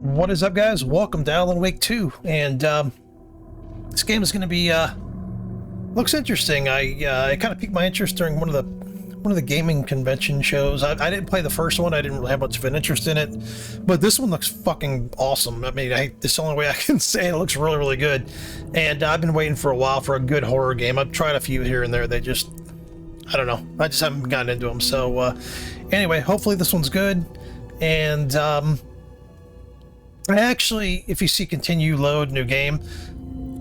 What is up, guys? Welcome to Alan Wake 2, and this game is going to be looks interesting. I kind of piqued my interest during one of the gaming convention shows. I didn't play the first one. I didn't really have much of an interest in it, but this one looks fucking awesome. I mean, it's the only way I can say it. It looks really, really good, and I've been waiting for a while for a good horror game. I've tried a few here and there. They just, I don't know. I just haven't gotten into them. So anyway, hopefully this one's good, and I actually, if you see continue load new game,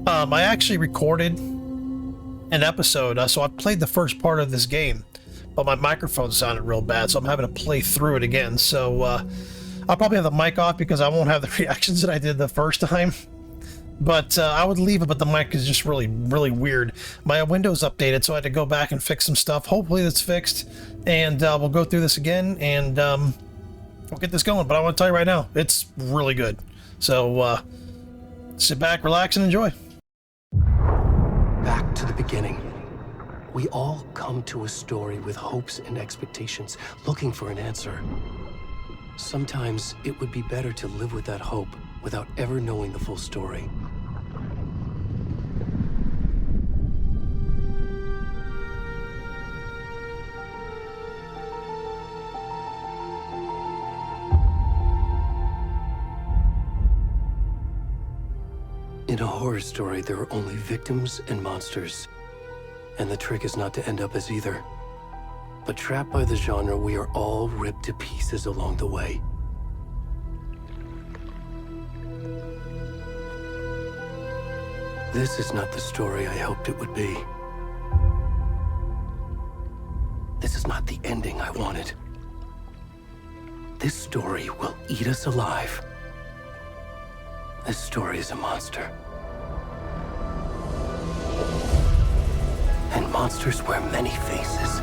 I actually recorded an episode, so I played the first part of this game, but my microphone sounded real bad, so I'm having to play through it again. So I'll probably have the mic off because I won't have the reactions that I did the first time, but I would leave it, but the mic is just really, really weird. My Windows updated, so I had to go back and fix some stuff. Hopefully that's fixed, and we'll go through this again, and we'll get this going. But I want to tell you right now, it's really good. So sit back, relax, and enjoy. Back to the beginning. We all come to a story with hopes and expectations, looking for an answer. Sometimes it would be better to live with that hope without ever knowing the full story. In a horror story, there are only victims and monsters. And the trick is not to end up as either. But trapped by the genre, we are all ripped to pieces along the way. This is not the story I hoped it would be. This is not the ending I wanted. This story will eat us alive. This story is a monster. And monsters wear many faces.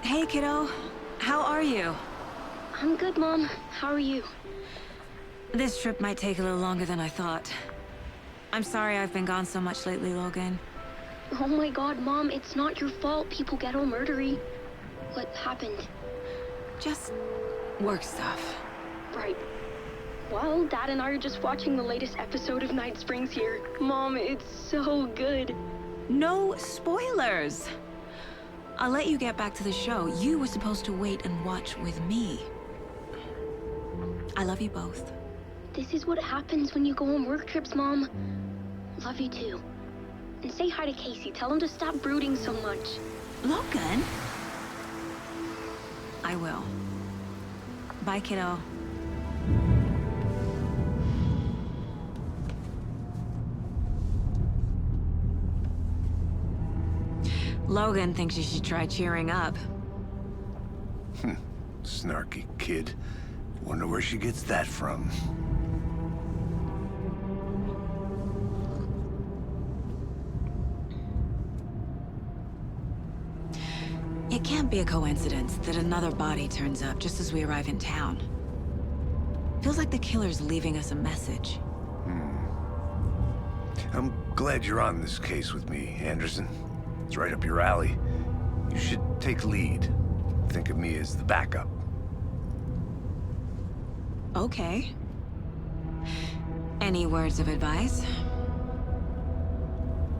Hey, kiddo. How are you? I'm good, Mom. How are you? This trip might take a little longer than I thought. I'm sorry I've been gone so much lately, Logan. Oh my god, Mom, it's not your fault people get all murdery. What happened? Just work stuff. Right. Well, Dad and I are just watching the latest episode of Night Springs here. Mom, it's so good. No spoilers! I'll let you get back to the show. You were supposed to wait and watch with me. I love you both. This is what happens when you go on work trips, Mom. Love you too. And say hi to Casey. Tell him to stop brooding so much. Logan? I will. Bye, kiddo. Logan thinks you should try cheering up. Snarky kid. Wonder where she gets that from. It can't be a coincidence that another body turns up just as we arrive in town. Feels like the killer's leaving us a message. I'm glad you're on this case with me, Anderson. It's right up your alley. You should take lead. Think of me as the backup. Okay. Any words of advice?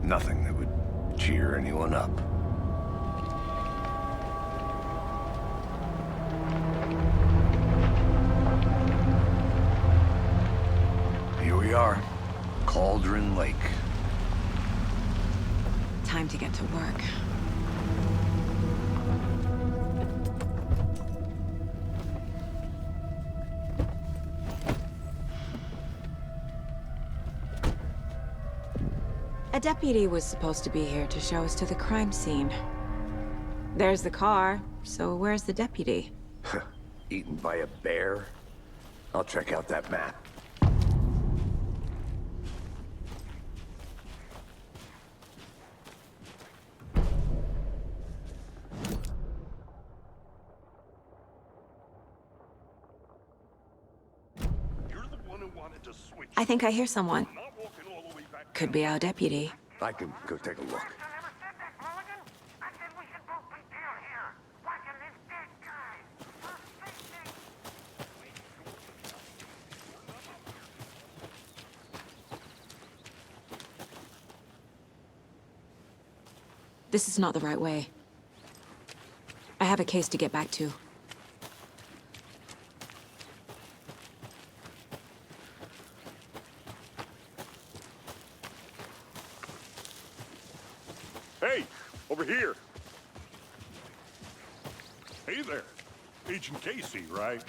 Nothing that would cheer anyone up. Here we are. Cauldron Lake. Time to get to work. A deputy was supposed to be here to show us to the crime scene. There's the car, so where's the deputy? Eaten by a bear? I'll check out that map. I think I hear someone. Could be our deputy. I can go take a look. This is not the right way. I have a case to get back to. Hey, over here. Hey there. Agent Casey, right?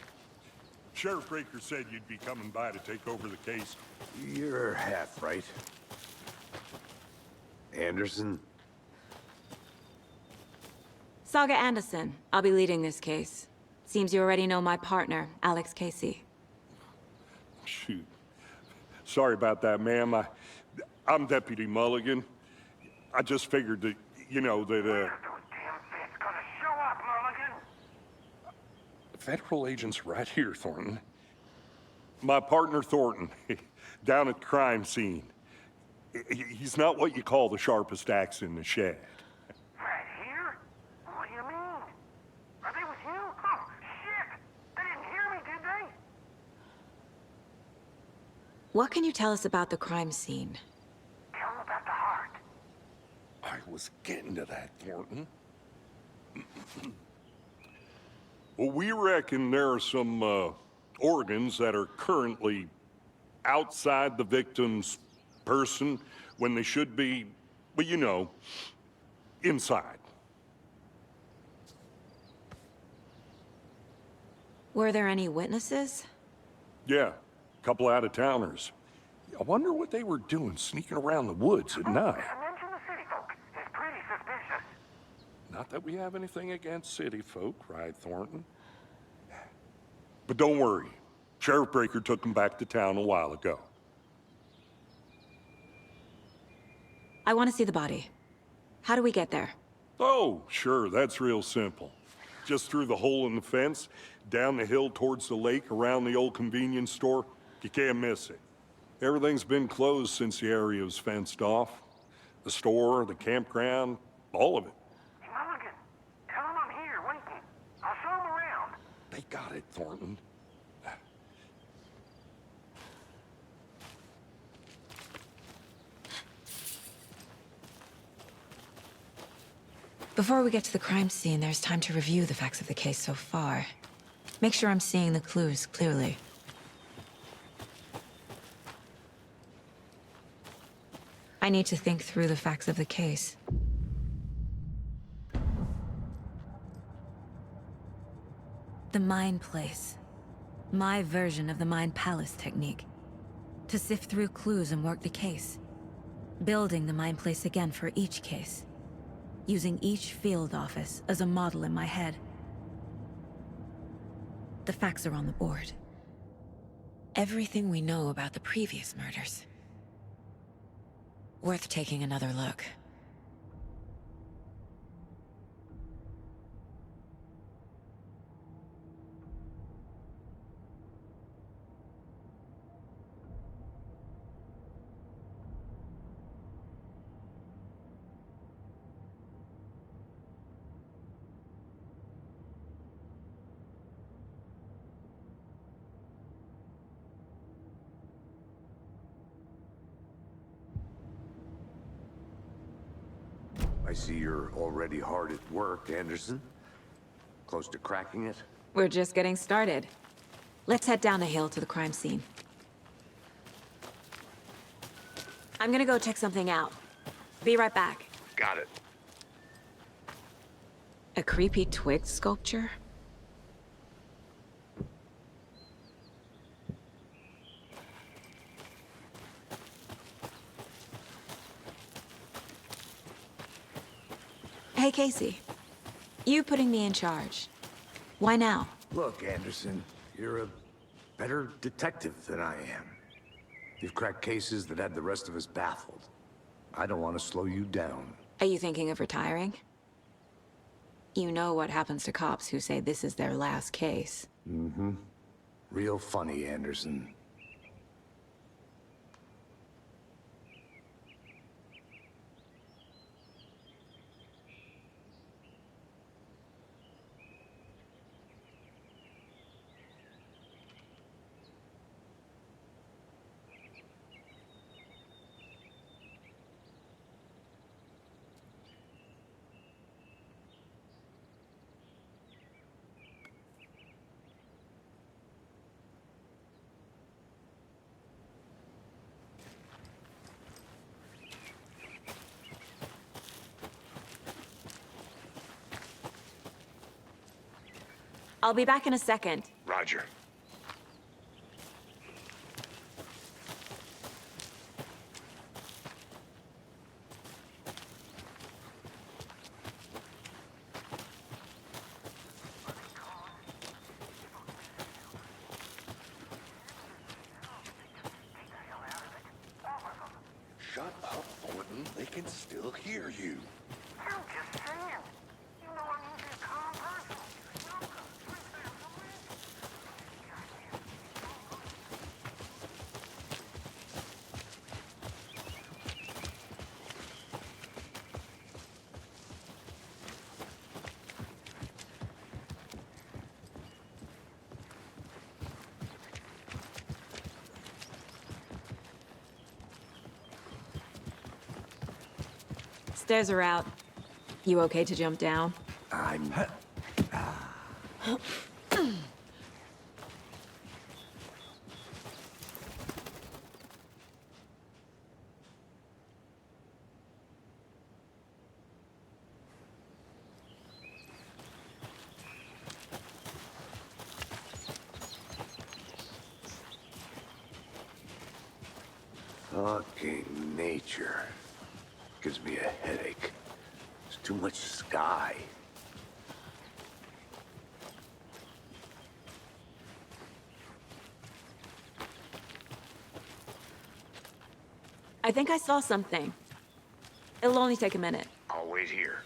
Sheriff Breaker said you'd be coming by to take over the case. You're half right. Anderson? Saga Anderson. I'll be leading this case. Seems you already know my partner, Alex Casey. Shoot. Sorry about that, ma'am. I'm Deputy Mulligan. I just figured that, you know, that, Federal agents right here, Thornton. My partner, Thornton, down at the crime scene. He's not what you call the sharpest axe in the shed. Right here? What do you mean? Are they with you? Oh, shit! They didn't hear me, did they? What can you tell us about the crime scene? Tell them about the heart. I was getting to that, Thornton. Well, we reckon there are some, organs that are currently outside the victim's person when they should be, well, you know, inside. Were there any witnesses? Yeah, a couple out-of-towners. I wonder what they were doing sneaking around the woods at night. Mention the city folk. It's pretty suspicious. Not that we have anything against city folk, right, Thornton? But don't worry. Sheriff Breaker took them back to town a while ago. I want to see the body. How do we get there? Oh, sure, that's real simple. Just through the hole in the fence, down the hill towards the lake, around the old convenience store. You can't miss it. Everything's been closed since the area was fenced off. The store, the campground, all of it. Mulligan, tell them I'm here, waiting. I'll show them around. They got it, Thornton. Before we get to the crime scene, there's time to review the facts of the case so far. Make sure I'm seeing the clues clearly. I need to think through the facts of the case. The Mind Place. My version of the Mind Palace technique. To sift through clues and work the case. Building the Mind Place again for each case. Using each field office as a model in my head. The facts are on the board. Everything we know about the previous murders. Worth taking another look. I see you're already hard at work, Anderson. Close to cracking it? We're just getting started. Let's head down the hill to the crime scene. I'm gonna go check something out. Be right back. Got it. A creepy twig sculpture? Hey, Casey. You putting me in charge. Why now? Look, Anderson, you're a better detective than I am. You've cracked cases that had the rest of us baffled. I don't want to slow you down. Are you thinking of retiring? You know what happens to cops who say this is their last case. Mm-hmm. Real funny, Anderson. I'll be back in a second. Roger. Shut up, Thornton. They can still hear you. I'm just saying. You know I need to calm person. Stairs are out. You okay to jump down? I'm... Fucking nature. Gives me a headache. There's too much sky. I think I saw something. It'll only take a minute. I'll wait here.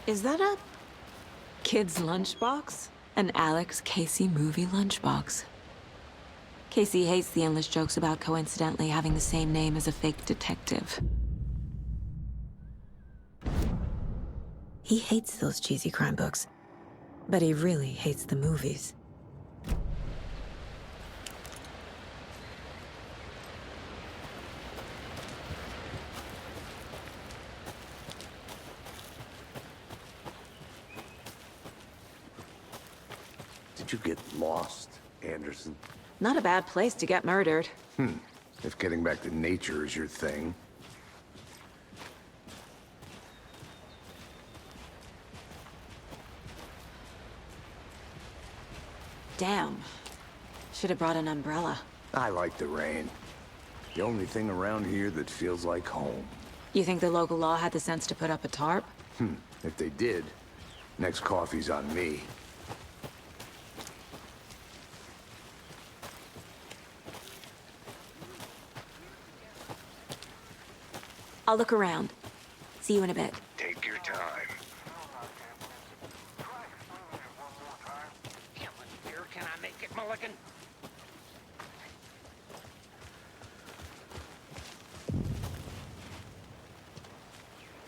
Is that a kid's lunchbox? An Alex Casey movie lunchbox. Casey hates the endless jokes about coincidentally having the same name as a fake detective. He hates those cheesy crime books, but he really hates the movies. Did you get lost, Anderson? Not a bad place to get murdered. If getting back to nature is your thing. Damn. Should have brought an umbrella. I like the rain. The only thing around here that feels like home. You think the local law had the sense to put up a tarp? If they did, next coffee's on me. I'll look around. See you in a bit. Take your time. Here, can I make it, Mulligan?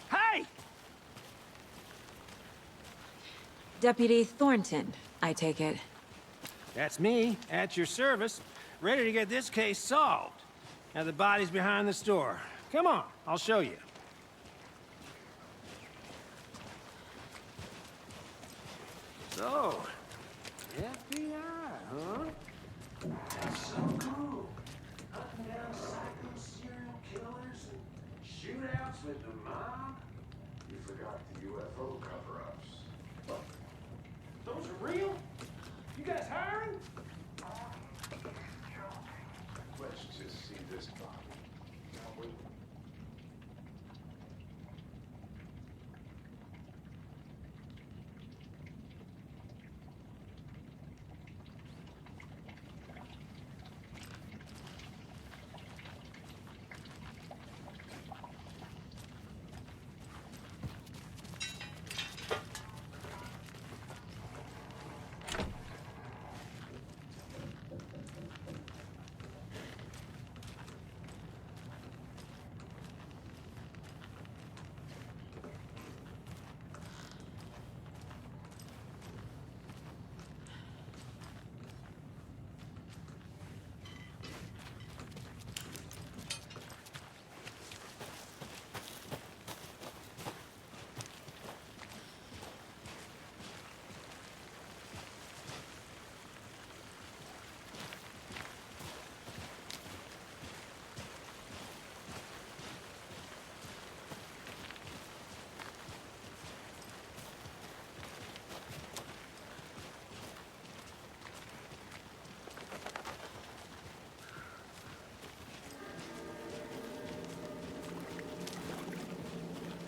Hey! Deputy Thornton, I take it. That's me, at your service, ready to get this case solved. Now the body's behind the store. Come on, I'll show you. So, FBI, huh? That's so cool. Hunting down psycho serial killers and shootouts with the mob. You forgot the UFO cover-ups. Those are real? You guys hiring? Let's just see this body, shall we?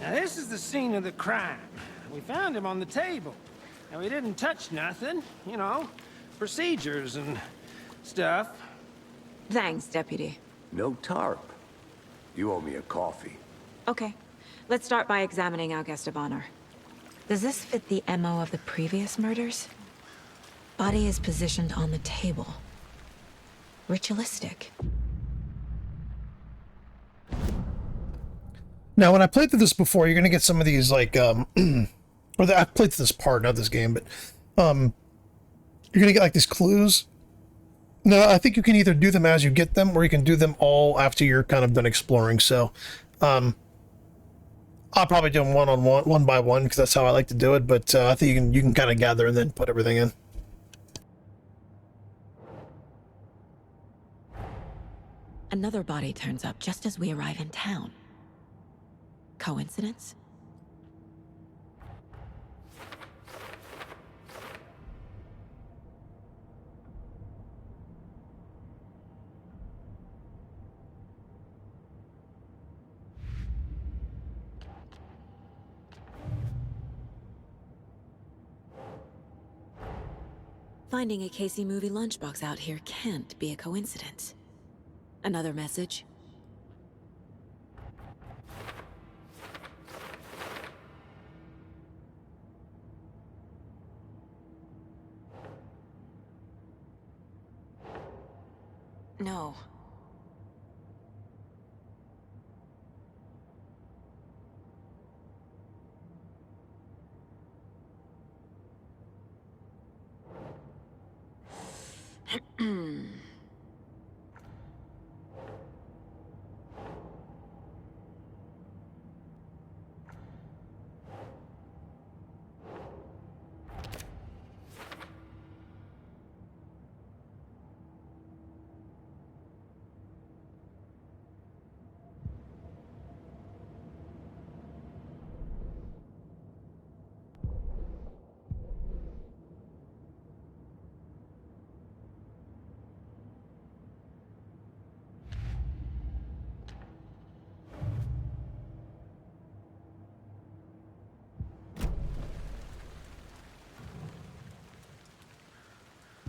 Now, this is the scene of the crime. We found him on the table. And we didn't touch nothing, you know, procedures and stuff. Thanks, Deputy. No tarp. You owe me a coffee. Okay, let's start by examining our guest of honor. Does this fit the MO of the previous murders? Body is positioned on the table. Ritualistic. Now, when I played through this before, you're gonna get some of these like, I played through this part, not this game, but you're gonna get like these clues. No, I think you can either do them as you get them, or you can do them all after you're kind of done exploring. So, I'll probably do them one by one, because that's how I like to do it. But I think you can kind of gather and then put everything in. Another body turns up just as we arrive in town. Coincidence? Finding a Casey movie lunchbox out here can't be a coincidence. Another message? No.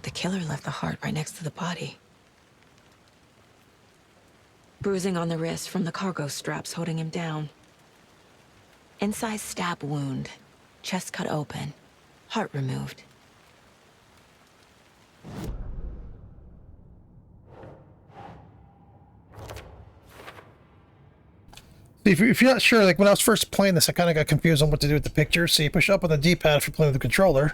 The killer left the heart right next to the body. Bruising on the wrist from the cargo straps holding him down. Inside stab wound, chest cut open, heart removed. If you're not sure, like when I was first playing this, I kind of got confused on what to do with the picture. So you push up on the D-pad if you're playing with the controller,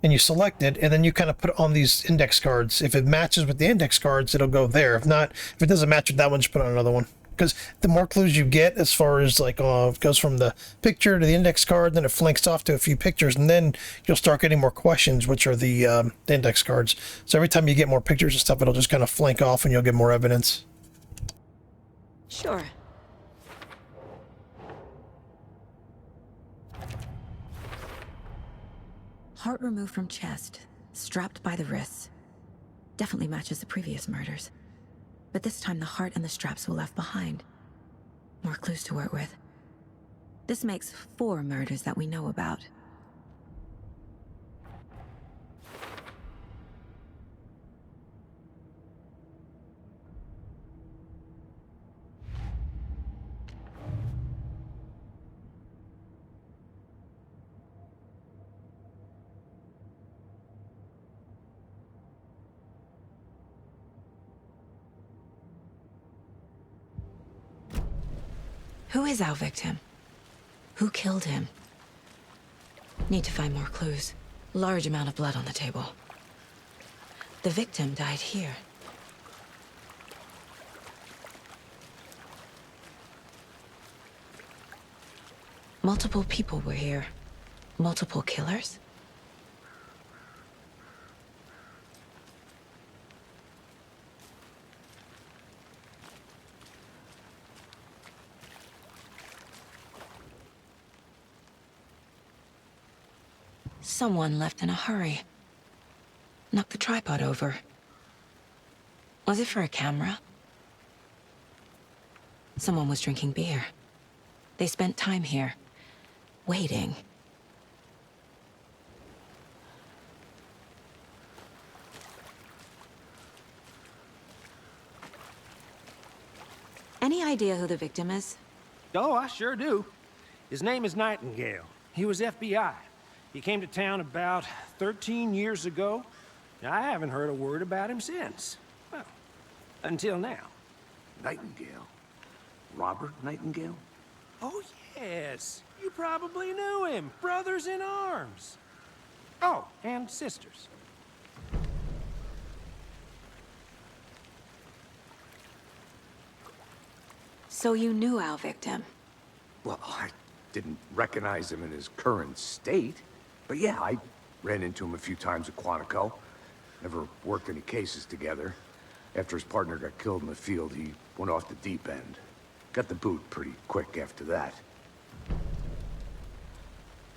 and you select it, and then you kind of put it on these index cards. If it matches with the index cards, it'll go there. If not, if it doesn't match with that one, just put on another one. because the more clues you get, as far as like it goes from the picture to the index card, then it flanks off to a few pictures, and then you'll start getting more questions, which are the index cards. So every time you get more pictures and stuff, it'll just kind of flank off and you'll get more evidence. Sure. Heart removed from chest, strapped by the wrists. Definitely matches the previous murders. But this time the heart and the straps were left behind. More clues to work with. This makes 4 murders that we know about. Who is our victim? Who killed him? Need to find more clues. Large amount of blood on the table. The victim died here. Multiple people were here. Multiple killers? Someone left in a hurry. Knocked the tripod over. Was it for a camera? Someone was drinking beer. They spent time here, waiting. Any idea who the victim is? Oh, I sure do. His name is Nightingale. He was FBI. He came to town about 13 years ago. I haven't heard a word about him since. Well, until now. Nightingale? Robert Nightingale? Oh, yes. You probably knew him. Brothers in arms. Oh, and sisters. So you knew our victim? Well, I didn't recognize him in his current state. But yeah, I ran into him a few times at Quantico. Never worked any cases together. After his partner got killed in the field, he went off the deep end. Got the boot pretty quick after that.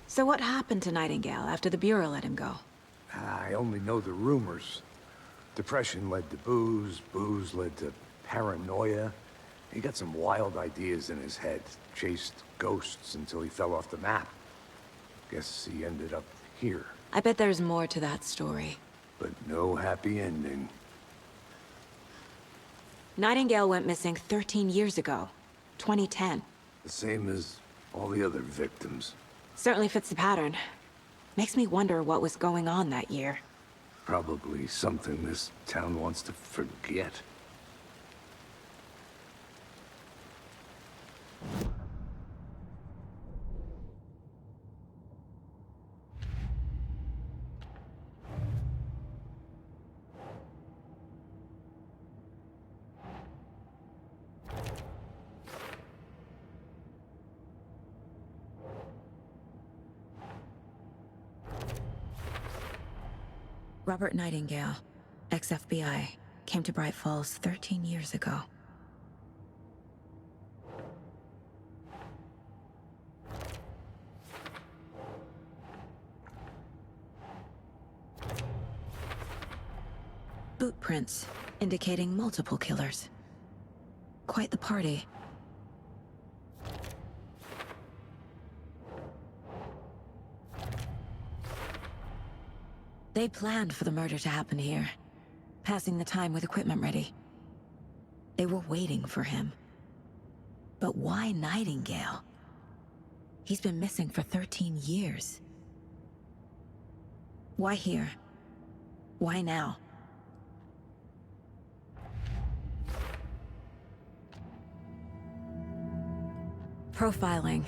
So what happened to Nightingale after the Bureau let him go? I only know the rumors. Depression led to booze, booze led to paranoia. He got some wild ideas in his head, chased ghosts until he fell off the map. Guess he ended up here. I bet there's more to that story. But no happy ending. Nightingale went missing 13 years ago, 2010. The same as all the other victims. Certainly fits the pattern. Makes me wonder what was going on that year. Probably something this town wants to forget. Robert Nightingale, ex-FBI, came to Bright Falls 13 years ago. Boot prints indicating multiple killers. Quite the party. They planned for the murder to happen here, passing the time with equipment ready. They were waiting for him. But why Nightingale? He's been missing for 13 years. Why here? Why now? Profiling.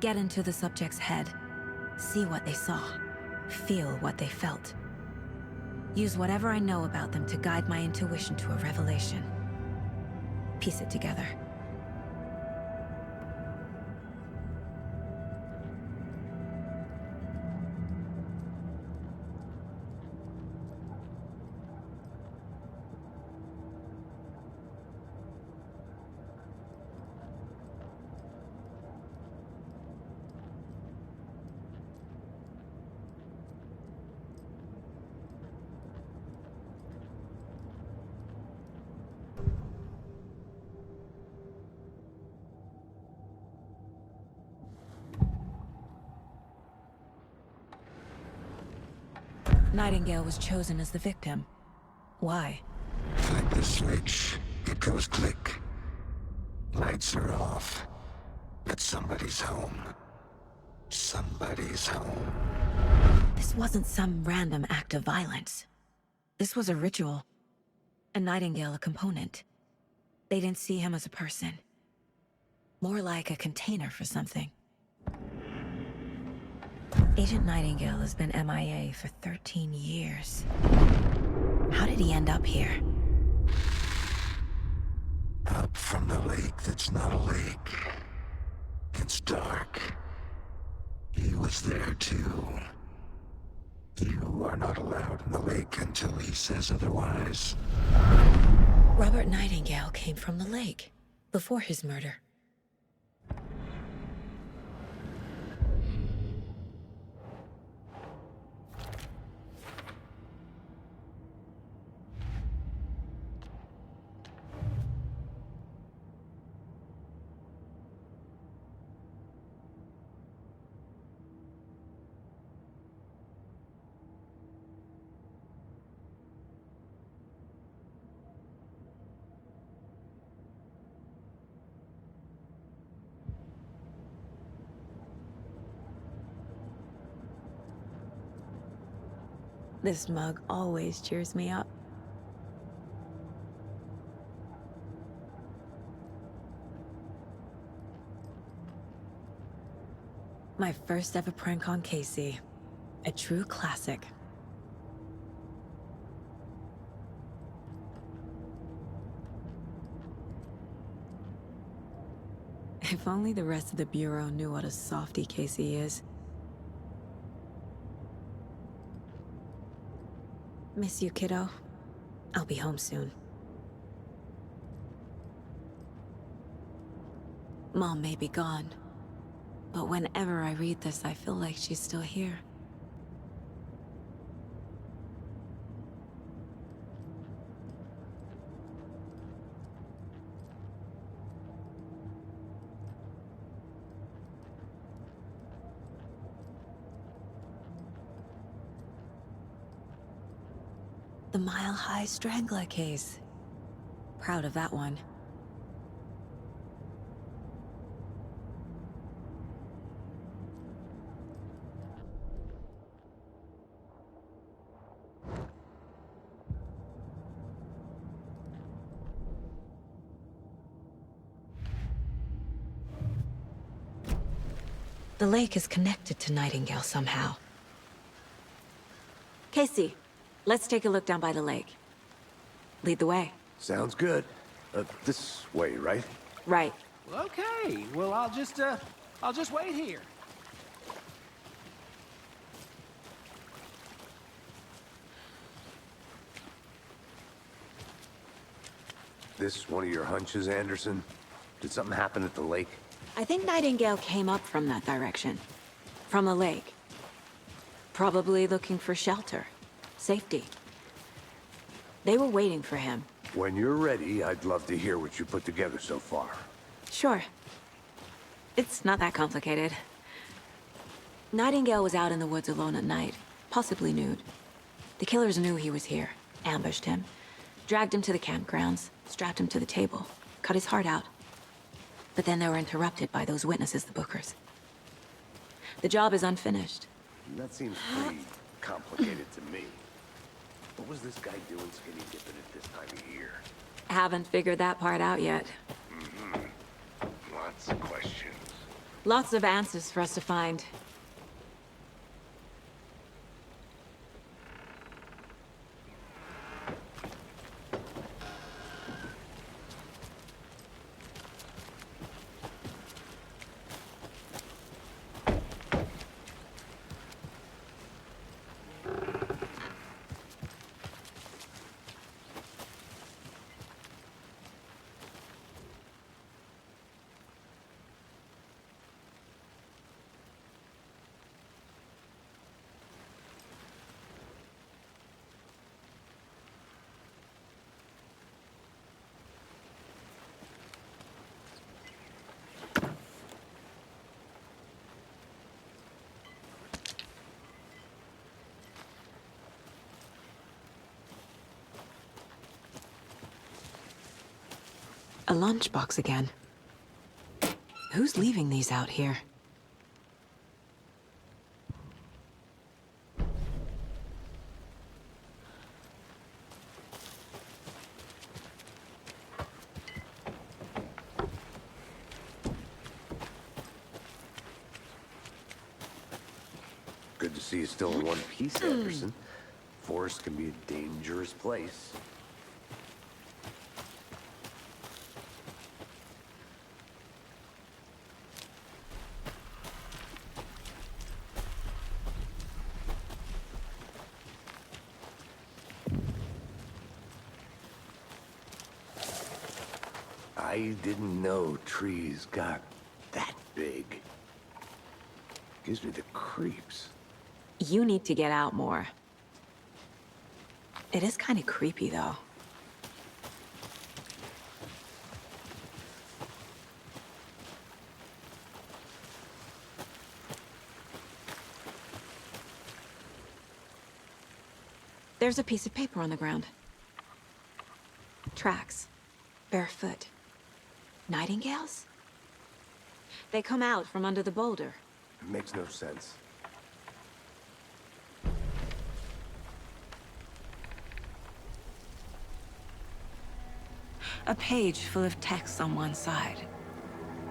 Get into the subject's head. See what they saw. Feel what they felt. Use whatever I know about them to guide my intuition to a revelation. piece it together. Nightingale was chosen as the victim. Why? Find the switch. It goes click. Lights are off. But somebody's home. Somebody's home. This wasn't some random act of violence. This was a ritual. And Nightingale a component. They didn't see him as a person. More like a container for something. Agent Nightingale has been MIA for 13 years. How did he end up here? Up from the lake that's not a lake. It's dark. He was there too. You are not allowed in the lake until he says otherwise. Robert Nightingale came from the lake, before his murder. This mug always cheers me up. My first ever prank on Casey. A true classic. If only the rest of the Bureau knew what a softie Casey is. Miss you, kiddo. I'll be home soon. Mom may be gone, but whenever I read this, I feel like she's still here. The Mile High Strangler case. Proud of that one. The lake is connected to Nightingale somehow. Casey, let's take a look down by the lake. Lead the way. Sounds good. This way, right? Right. Okay, well, I'll just wait here. This one of your hunches, Anderson? Did something happen at the lake? I think Nightingale came up from that direction. From the lake. Probably looking for shelter. Safety. They were waiting for him. When you're ready, I'd love to hear what you put together so far. Sure. It's not that complicated. Nightingale was out in the woods alone at night, possibly nude. The killers knew he was here, ambushed him, dragged him to the campgrounds, strapped him to the table, cut his heart out. But then they were interrupted by those witnesses, the Bookers. The job is unfinished. That seems pretty complicated to me. What was this guy doing skinny dipping at this time of year? Haven't figured that part out yet. Lots of questions. Lots of answers for us to find. A lunchbox again. Who's leaving these out here? Good to see you still in one piece, Anderson. Forest can be a dangerous place. I didn't know trees got that big. Gives me the creeps. You need to get out more. It is kind of creepy, though. There's a piece of paper on the ground. Tracks. Barefoot. Nightingales? They come out from under the boulder. It makes no sense. A page full of text on one side.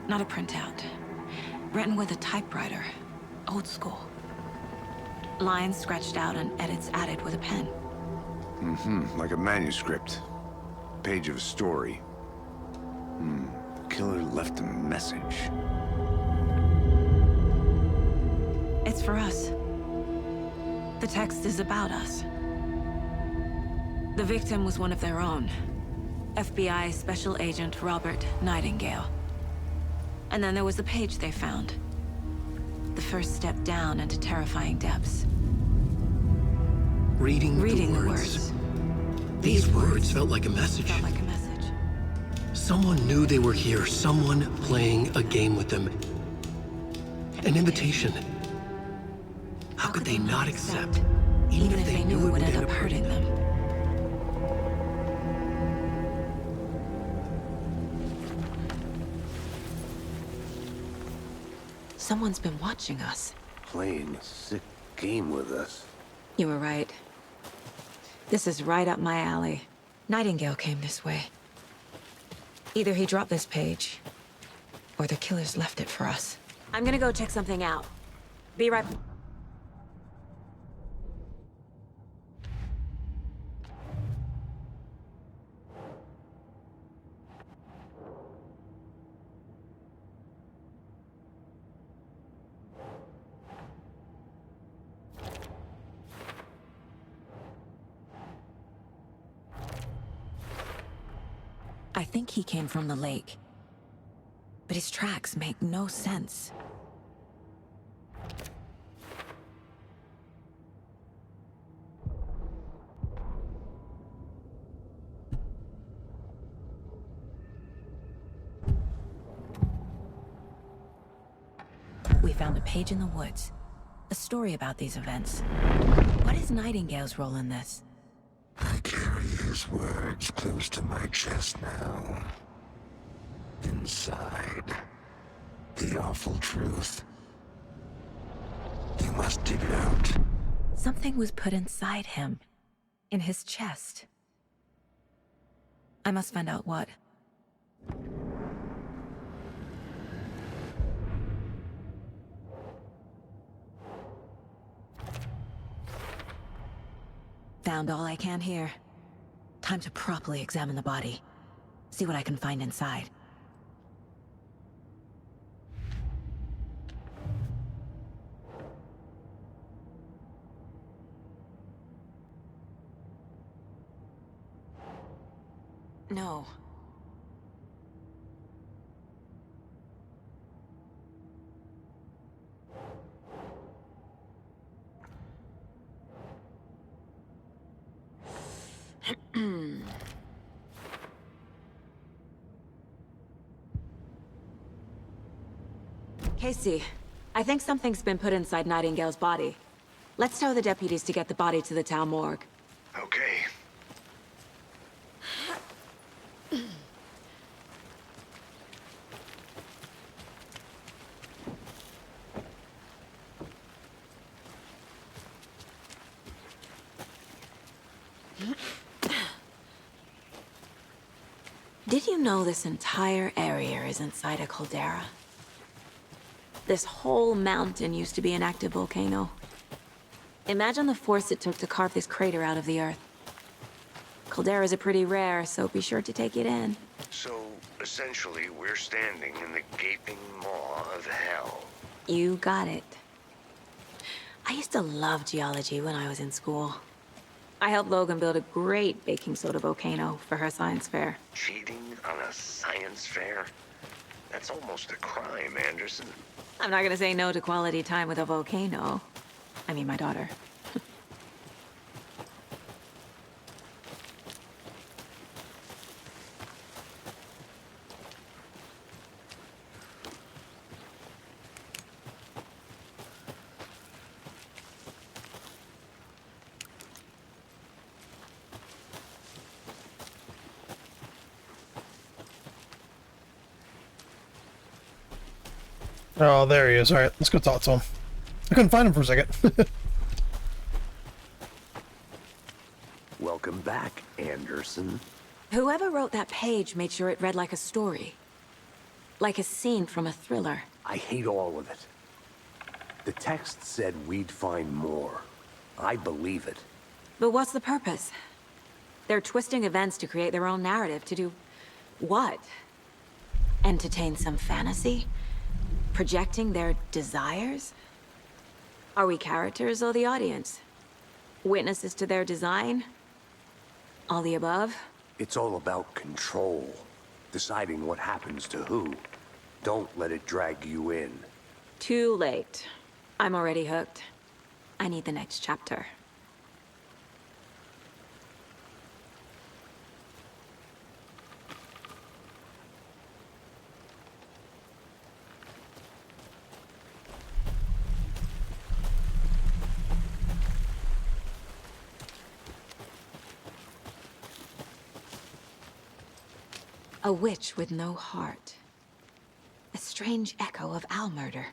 Not a printout. Written with a typewriter. Old school. Lines scratched out and edits added with a pen. Like a manuscript. Page of a story. Killer left a message. It's for us. The text is about us. The victim was one of their own. FBI Special Agent Robert Nightingale. And then there was the page they found. The first step down into terrifying depths. Reading the words. These words felt like a message. Felt like a message. Someone knew they were here. Someone playing a game with them. An invitation. How could they not accept? Even if they knew it would end up hurting them. Someone's been watching us. Playing a sick game with us. You were right. This is right up my alley. Nightingale came this way. Either he dropped this page, or the killers left it for us. I'm gonna go check something out. Be right back. I think he came from the lake. But his tracks make no sense. We found a page in the woods. A story about these events. What is Nightingale's role in this? I carry his words close to my chest now. Inside, the awful truth. You must dig it out. Something was put inside him. In his chest. I must find out what. Found all I can here. Time to properly examine the body. See what I can find inside. No. Casey, I think something's been put inside Nightingale's body. Let's tell the deputies to get the body to the town morgue. Okay. Did you know this entire area is inside a caldera? This whole mountain used to be an active volcano. Imagine the force it took to carve this crater out of the earth. Calderas are pretty rare, so be sure to take it in. So, essentially, we're standing in the gaping maw of hell. You got it. I used to love geology when I was in school. I helped Logan build a great baking soda volcano for her science fair. Cheating on a science fair? That's almost a crime, Anderson. I'm not gonna say no to quality time with a volcano. I mean, my daughter. Oh, there he is. All right, let's go talk to him. I couldn't find him for a second. Welcome back, Anderson. Whoever wrote that page made sure it read like a story. Like a scene from a thriller. I hate all of it. The text said we'd find more. I believe it. But what's the purpose? They're twisting events to create their own narrative. To do what? Entertain some fantasy? Projecting their desires? Are we characters or the audience? Witnesses to their design? All the above? It's all about control. Deciding what happens to who. Don't let it drag you in. Too late. I'm already hooked. I need the next chapter. A witch with no heart. A strange echo of owl murder.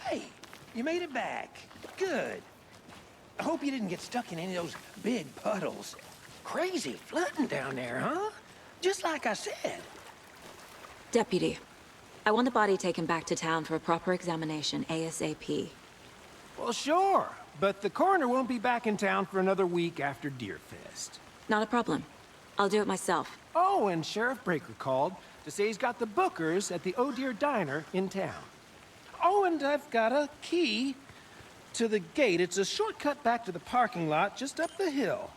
Hey, you made it back. Good. I hope you didn't get stuck in any of those big puddles. Crazy flooding down there, huh? Just like I said. Deputy, I want the body taken back to town for a proper examination, ASAP. Well, sure. But the coroner won't be back in town for another week after Deerfest. Not a problem. I'll do it myself. Oh, and Sheriff Breaker called to say he's got the bookers at the Oh Deer Diner in town. Oh, and I've got a key to the gate. It's a shortcut back to the parking lot just up the hill.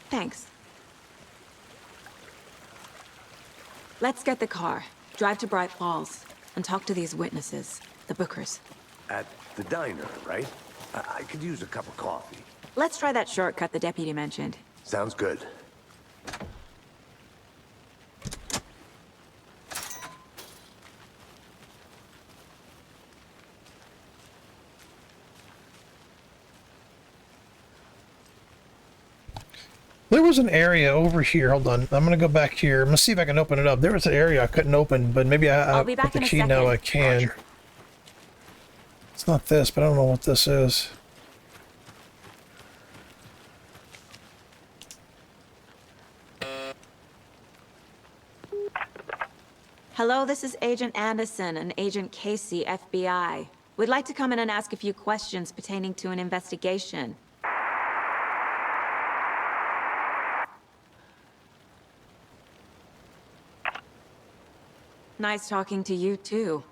Thanks. Let's get the car, drive to Bright Falls, and talk to these witnesses, the bookers. At the diner, right? I could use a cup of coffee. Let's try that shortcut the deputy mentioned. Sounds good. There was an area over here. Hold on. I'm going to go back here. I'm going to see if I can open it up. There was an area I couldn't open, but maybe I'll be back with the in a key now second. I can. Roger. It's not this, but I don't know what this is. Hello, this is Agent Anderson and Agent Casey, FBI. We'd like to come in and ask a few questions pertaining to an investigation. Nice talking to you, too.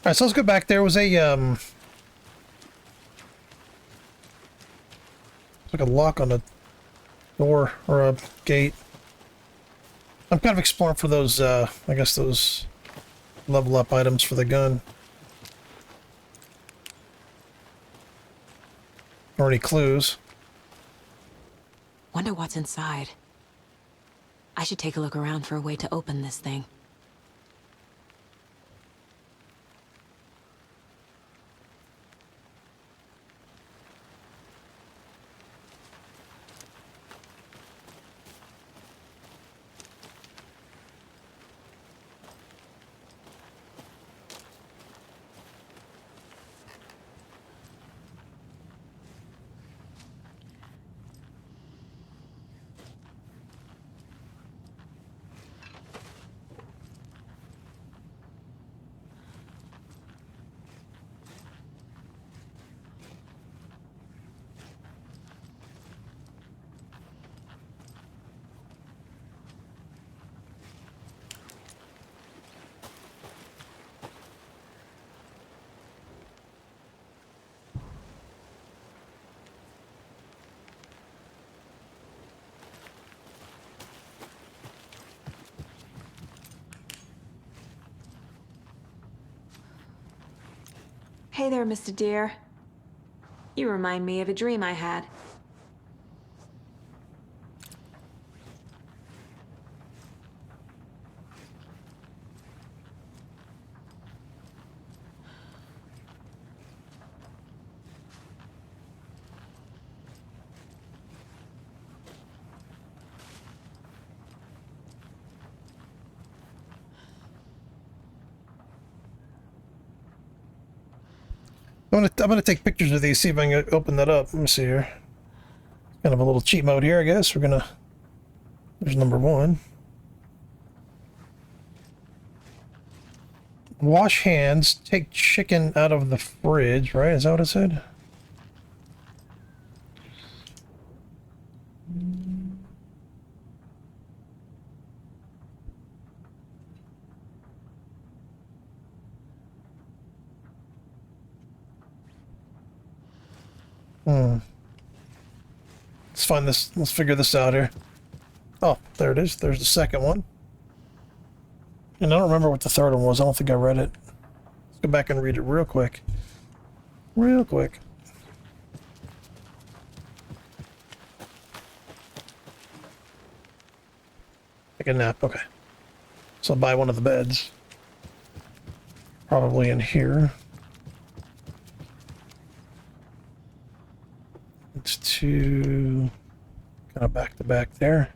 All right, so let's go back. There was a like a lock on a door or a gate. I'm kind of exploring for those, I guess those level up items for the gun. Or any clues. Wonder what's inside. I should take a look around for a way to open this thing. Hey there, Mr. Deer. You remind me of a dream I had. I'm gonna take pictures of these, see if I can open that up. Let me see here. Kind of a little cheat mode here, I guess. We're gonna. There's number one. Wash hands. Take chicken out of the fridge. Right? Is that what it said? Let's find this. Let's figure this out here. Oh, there it is. There's the second one. And I don't remember what the third one was. I don't think I read it. Let's go back and read it real quick. Real quick. Take a nap. Okay. So I'll buy one of the beds. Probably in here. It's two kind of back to back there.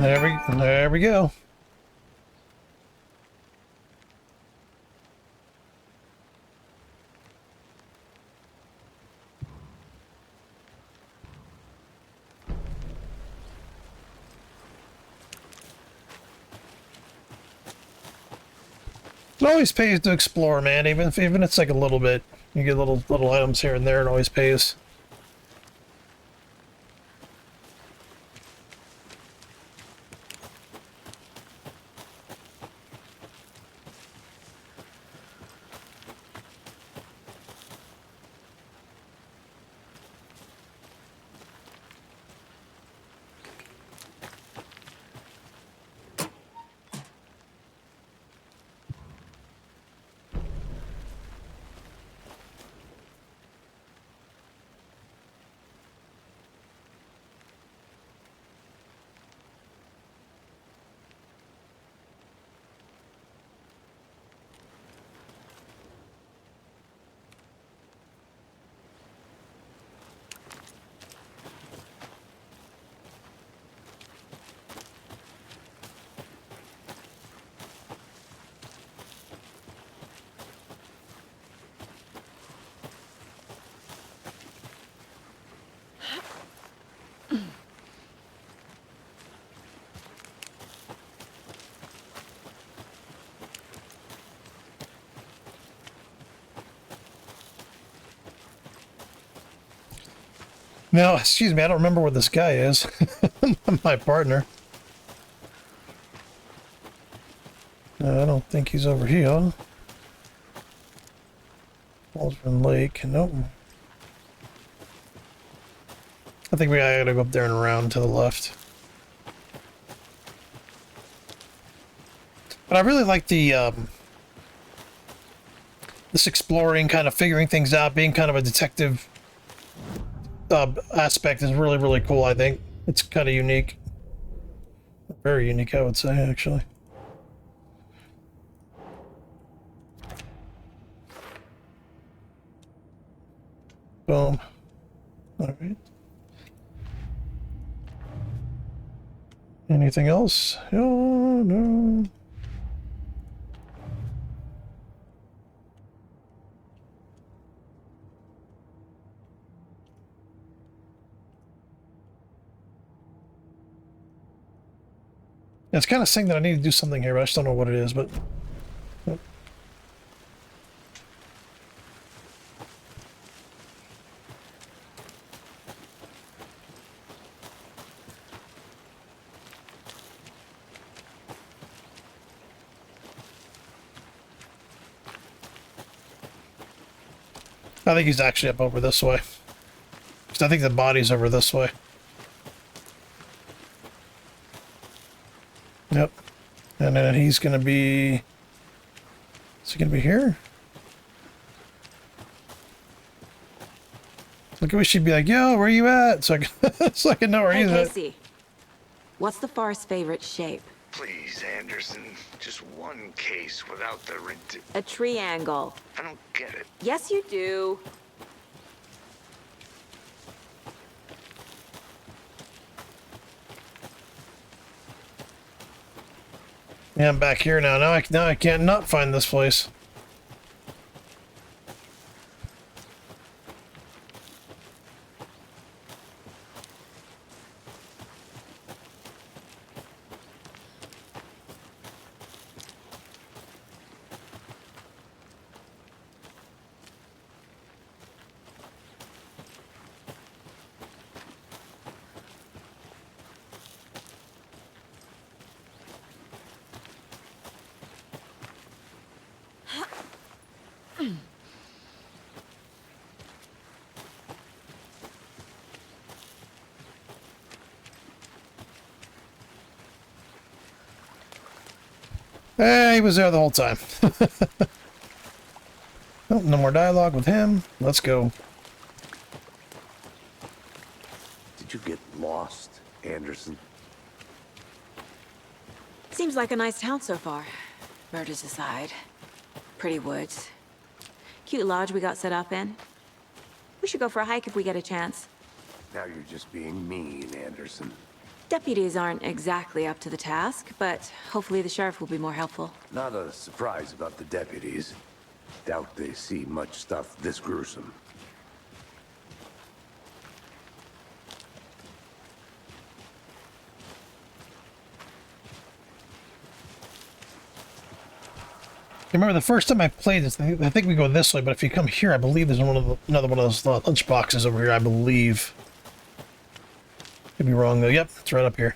There we go. It always pays to explore, man. Even if it's like a little bit, you get little items here and there. It always pays. Now, excuse me, I don't remember where this guy is. My partner. I don't think he's over here. Waldron Lake, nope. I think we gotta go up there and around to the left. But I really like the this exploring, kind of figuring things out, being kind of a detective aspect is really, really cool, I think. It's kind of unique. Very unique, I would say, actually. Boom. Alright. Anything else? Oh, no. It's kind of saying that I need to do something here, but I just don't know what it is, but... Yep. I think he's actually up over this way. Because I think the body's over this way. Yep. And then he's going to be... Is he going to be here? Look, we should be like, yo, where you at? So I can, so I can know where he's at. Casey, what's the Forest's favorite shape? Please, Anderson. Just one case without the A triangle. I don't get it. Yes, you do. Yeah, I'm back here now. Now I can't not find this place. He was there the whole time. Oh, no more dialogue with him. Let's go. Did you get lost, Anderson? Seems like a nice town so far. Murders aside. Pretty woods. Cute lodge we got set up in. We should go for a hike if we get a chance. Now you're just being mean, Anderson. Deputies aren't exactly up to the task, but hopefully the sheriff will be more helpful. Not a surprise about the deputies. Doubt they see much stuff this gruesome. I remember the first time I played this, I think we go this way, but if you come here, I believe there's another one of those lunch boxes over here, I believe. Could be wrong, though. Yep, it's right up here.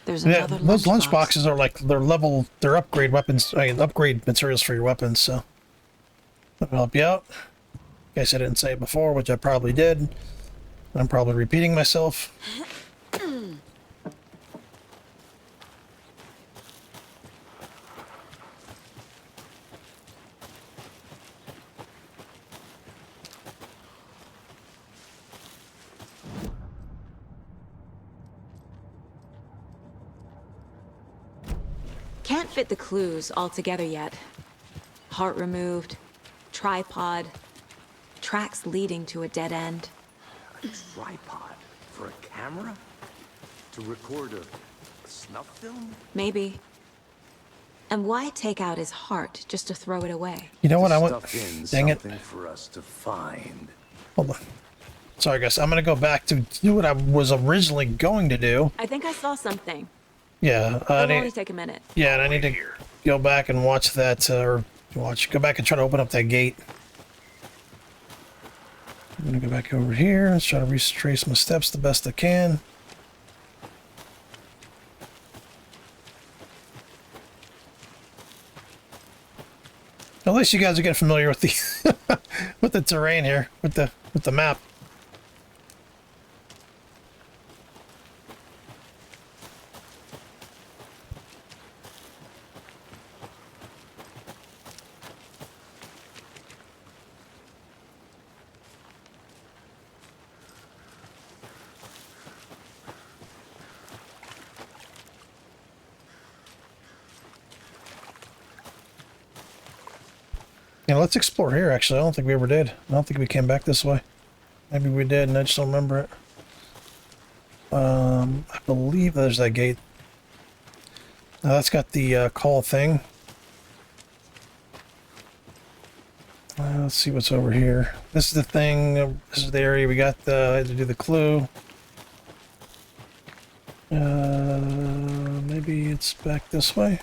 There's another those lunch lunchbox. boxes are like, they're upgrade weapons, upgrade materials for your weapons, so. That'll help you out. In case I didn't say it before, which I probably did. I'm probably repeating myself. Can't fit the clues all together yet. Heart removed, tripod, tracks leading to a dead end. A tripod for a camera? To record a snuff film? Maybe. And why take out his heart just to throw it away? You know what, I Stuff in dang it. something for us to find. Hold on. Sorry, guys. I'm going to go back to do what I was originally going to do. I think I saw something. Yeah, It'll only take a minute. yeah, and I need to go back and watch that, go back and try to open up that gate. I'm gonna go back over here. Let's try to retrace my steps the best I can. At least you guys are getting familiar with the with the terrain here, with the map. Yeah, let's explore here, actually. I don't think we ever did. I don't think we came back this way. Maybe we did, and I just don't remember it. I believe there's that gate. Now that's got the call thing. Let's see what's over here. This is the thing. This is the area we got to do the clue. Maybe it's back this way.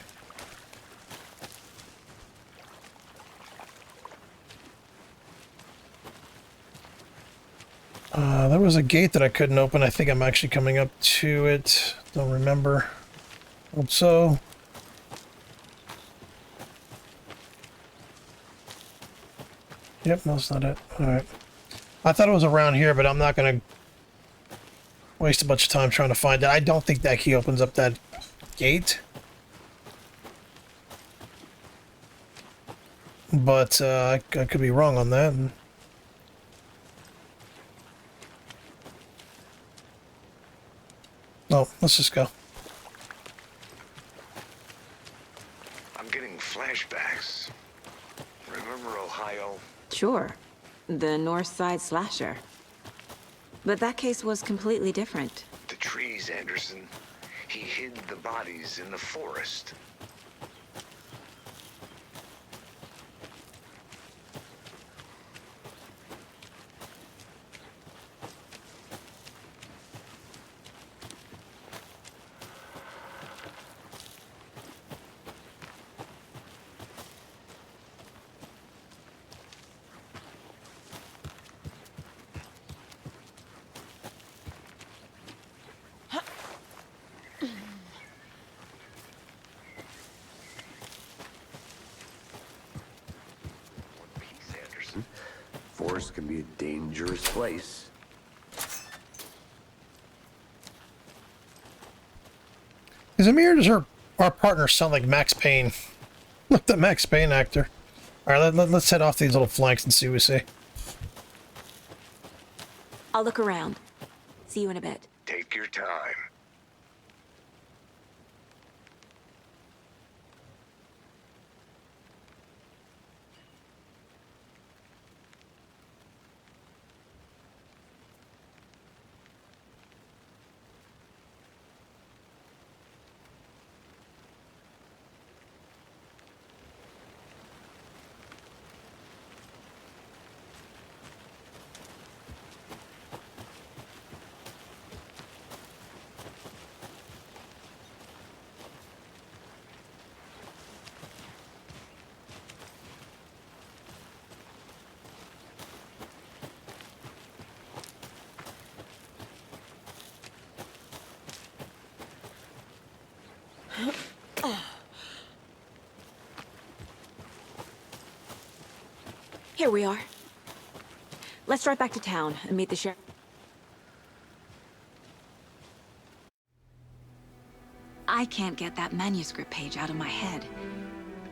There was a gate that I couldn't open. I think I'm actually coming up to it. Don't remember. Hope so. Yep, no, that's not it. Alright. I thought it was around here, but I'm not going to waste a bunch of time trying to find it. I don't think that key opens up that gate. But I could be wrong on that. Oh, let's just go. I'm getting flashbacks. Remember Ohio? Sure. The North Side slasher. But that case was completely different. The trees, Anderson. He hid the bodies in the forest. Forest can be a dangerous place. Is Amir, does our partner sound like Max Payne? Look, the Max Payne actor. Alright, let's head off these little flanks and see what we see. I'll look around. See you in a bit. Take your time. Here we are. Let's drive back to town and meet the sheriff. I can't get that manuscript page out of my head.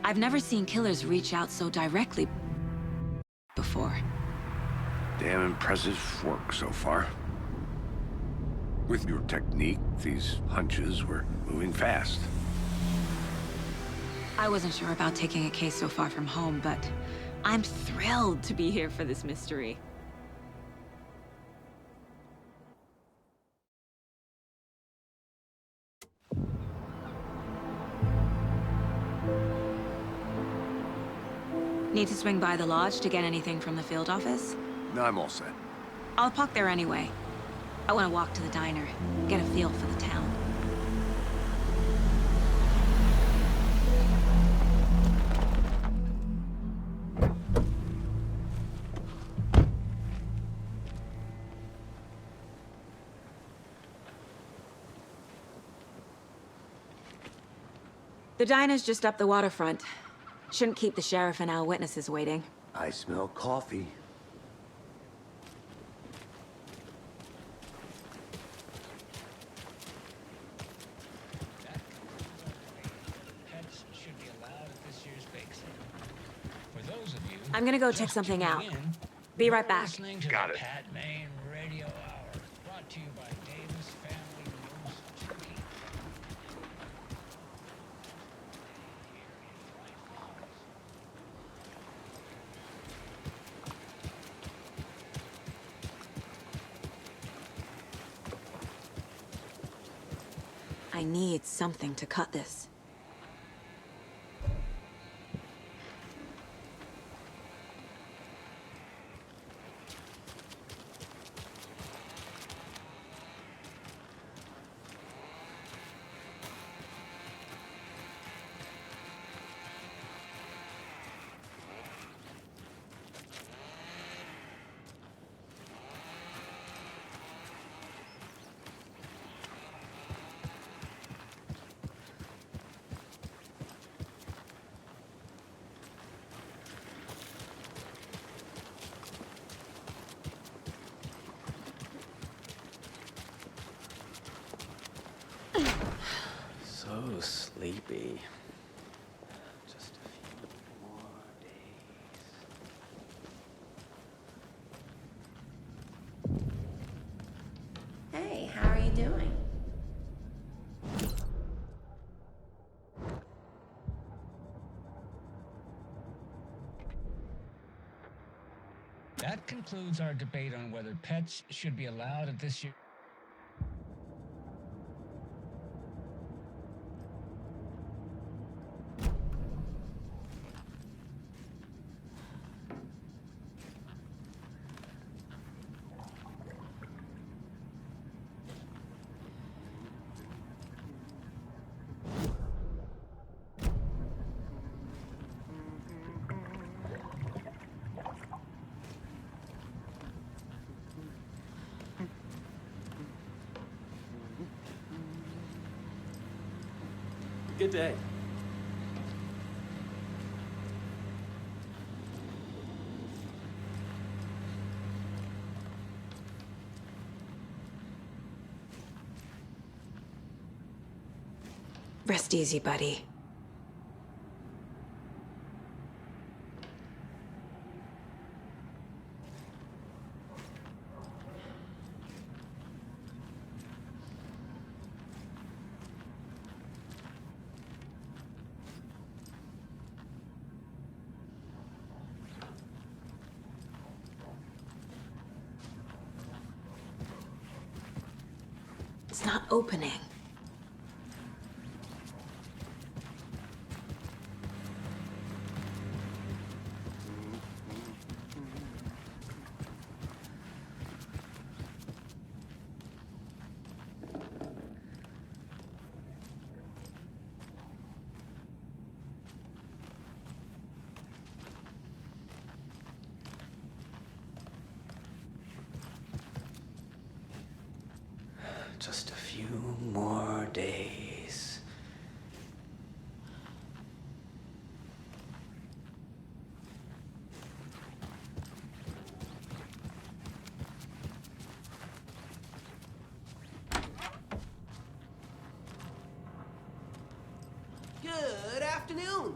I've never seen killers reach out so directly before. Damn impressive work so far. With your technique, these hunches were moving fast. I wasn't sure about taking a case so far from home, but I'm thrilled to be here for this mystery. Need to swing by the lodge to get anything from the field office? No, I'm all set. I'll park there anyway. I want to walk to the diner, get a feel for the town. The diner's just up the waterfront. Shouldn't keep the sheriff and our witnesses waiting. I smell coffee. Pets should be allowed at this year's bake sale. For those of you, I'm gonna go check something out. Be right back. listening to Got the it. Pat Maine Radio Hour, brought to you by Davis Family Roast Turkey. I need something to cut this. So sleepy. Just a few more days. Hey, how are you doing? That concludes our debate on whether pets should be allowed at this year. Good day. Rest easy, buddy. It's not opening. Just a few more days. afternoon.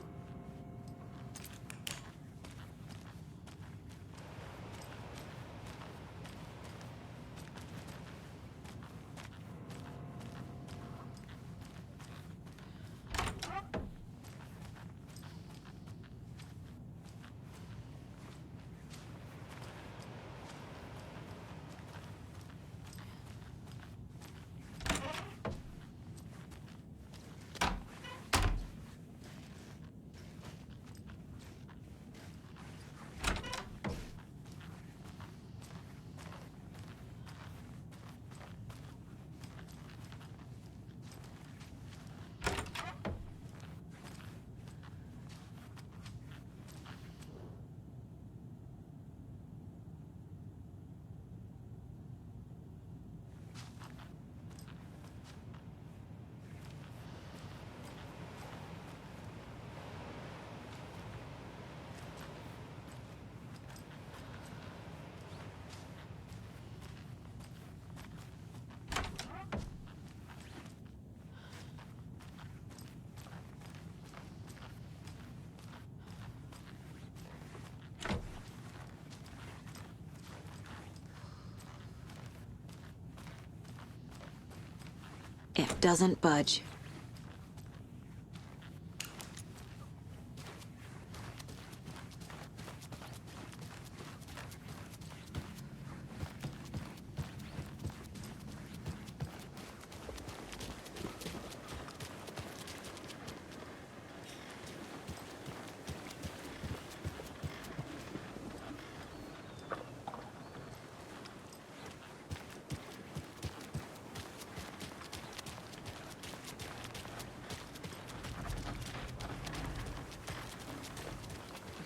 It doesn't budge.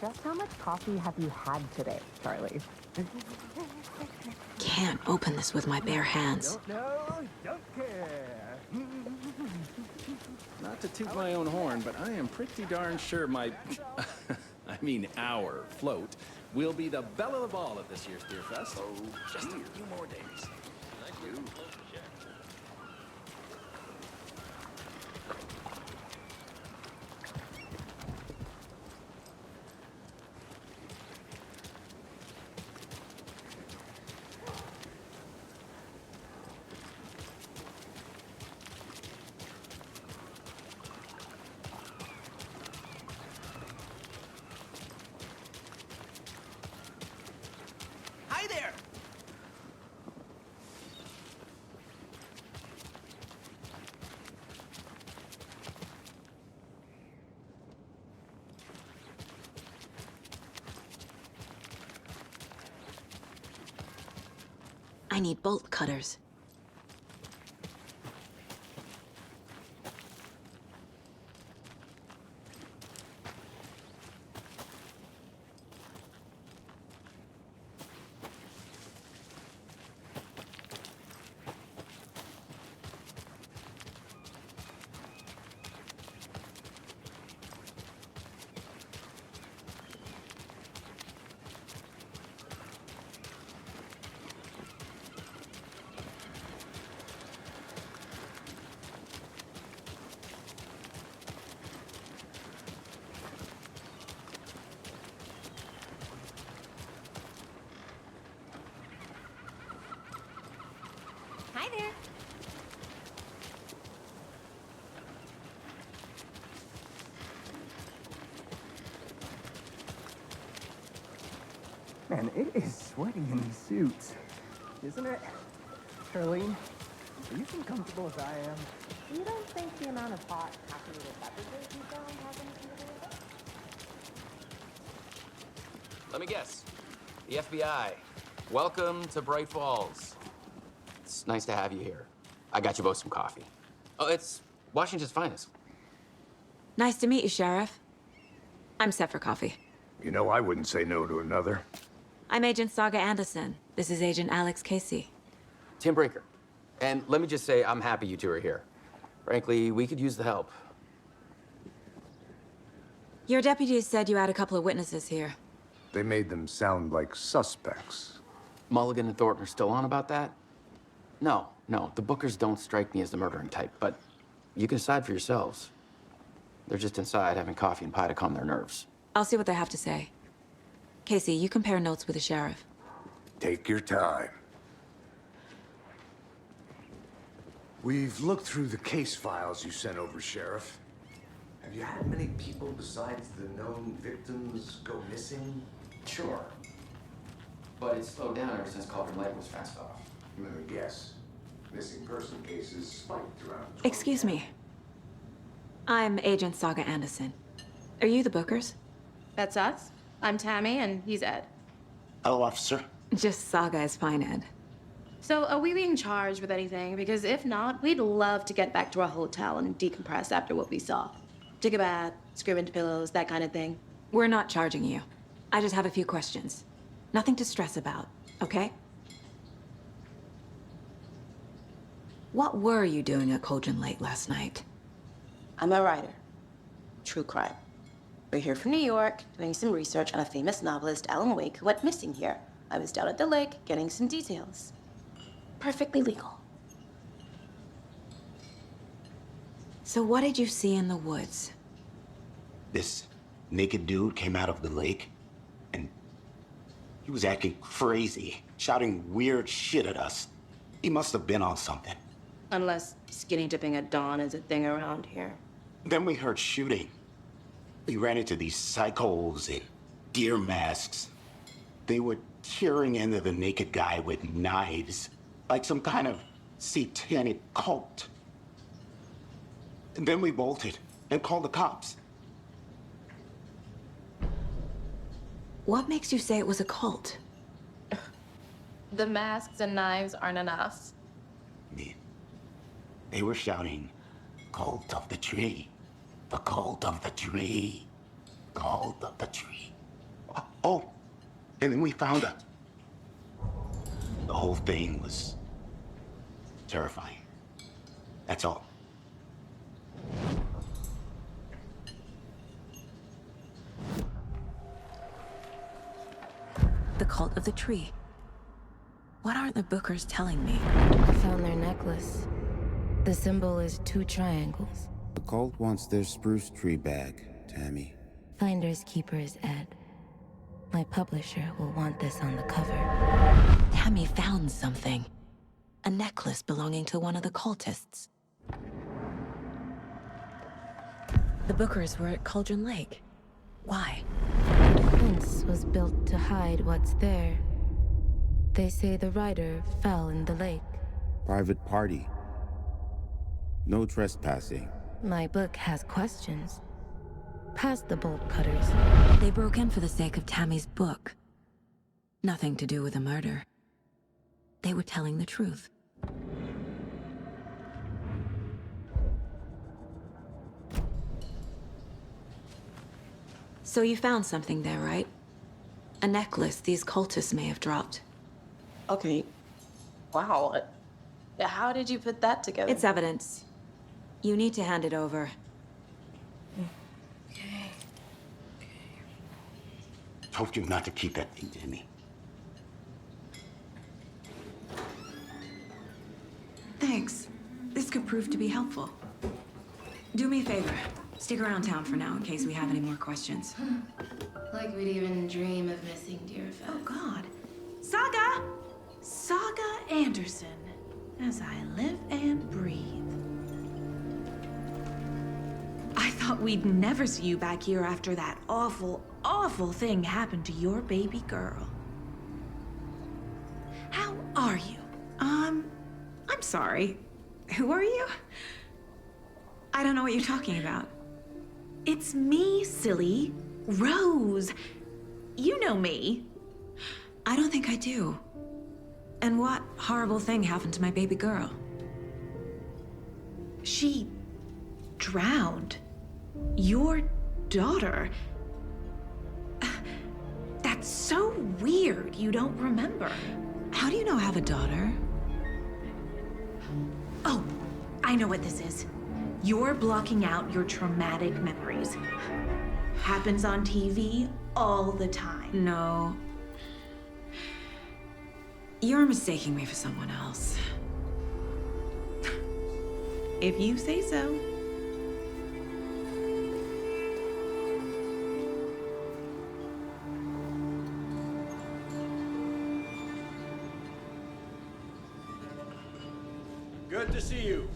Just how much coffee have you had today, Charlie? Can't open this with my bare hands. Don't know, don't care. Not to toot my own horn, but I am pretty darn sure my, I mean our float will be the belle of the ball at this year's Beer Fest. Oh, just a few more days. Thank you. Hi there. I need bolt cutters. Hi there. Man, it is sweaty in these suits, isn't it? Charlene, are you as comfortable as I am? You don't think the amount of hot, caffeinated beverages you found has anything to do with it? Let me guess. The FBI. Welcome to Bright Falls. It's nice to have you here. I got you both some coffee. Oh, it's Washington's finest. Nice to meet you, Sheriff. I'm set for coffee. You know, I wouldn't say no to another. I'm Agent Saga Anderson. This is Agent Alex Casey. Tim Breaker. And let me just say, I'm happy you two are here. Frankly, we could use the help. Your deputies said you had a couple of witnesses here. They made them sound like suspects. Mulligan and Thornton are still on about that? No, the Bookers don't strike me as the murdering type, but you can decide for yourselves. They're just inside having coffee and pie to calm their nerves. I'll see what they have to say. Casey, you compare notes with the sheriff. Take your time. We've looked through the case files you sent over, Sheriff. Have you had many people besides the known victims go missing? Sure. But it's slowed down ever since Cauldron Lake was fenced off. Let me guess. Missing person cases spiked around. Excuse me. I'm Agent Saga Anderson. Are you the Bookers? That's us. I'm Tammy, and he's Ed. Hello, officer. Just Saga is fine, Ed. So, are we being charged with anything? Because if not, we'd love to get back to our hotel and decompress after what we saw. Take a bath, scream into pillows, that kind of thing. We're not charging you. I just have a few questions. Nothing to stress about, okay? What were you doing at Cauldron Lake last night? I'm a writer. True crime. We're here from New York, doing some research on a famous novelist, Alan Wake, who went missing here. I was down at the lake, getting some details. Perfectly legal. So what did you see in the woods? This naked dude came out of the lake, and he was acting crazy, shouting weird shit at us. He must have been on something. Unless skinny dipping at dawn is a thing around here. Then we heard shooting. We ran into these psychos in deer masks. They were tearing into the naked guy with knives, like some kind of satanic cult. And then we bolted and called the cops. What makes you say it was a cult? The masks and knives aren't enough. They were shouting, "Cult of the tree, the cult of the tree, cult of the tree." Oh, and then we found her. The whole thing was terrifying. That's all. The cult of the tree. What aren't the Bookers telling me? I found their necklace. The symbol is 2 triangles. The cult wants their spruce tree back, Tammy. Finders keepers, Ed. My publisher will want this on the cover. Tammy found something. A necklace belonging to one of the cultists. The Bookers were at Cauldron Lake. Why? The fence was built to hide what's there. They say the writer fell in the lake. Private party. No trespassing. My book has questions. Past the bolt cutters. They broke in for the sake of Tammy's book. Nothing to do with a murder. They were telling the truth. So you found something there, right? A necklace these cultists may have dropped. Okay. Wow. How did you put that together? It's evidence. You need to hand it over. Told you not to keep that thing to me. Thanks. This could prove to be helpful. Do me a favor. Stick around town for now in case we have any more questions. Like we'd even dream of missing Deerfest. Oh, God. Saga! Saga Anderson. As I live and breathe. I thought we'd never see you back here after that awful, awful thing happened to your baby girl. How are you? I'm sorry. Who are you? I don't know what you're talking about. It's me, silly. Rose. You know me. I don't think I do. And what horrible thing happened to my baby girl? She drowned. Your daughter. That's so weird you don't remember. How do you know I have a daughter? Oh, I know what this is. You're blocking out your traumatic memories. Happens on TV all the time. No. You're mistaking me for someone else. If you say so. Good to see you.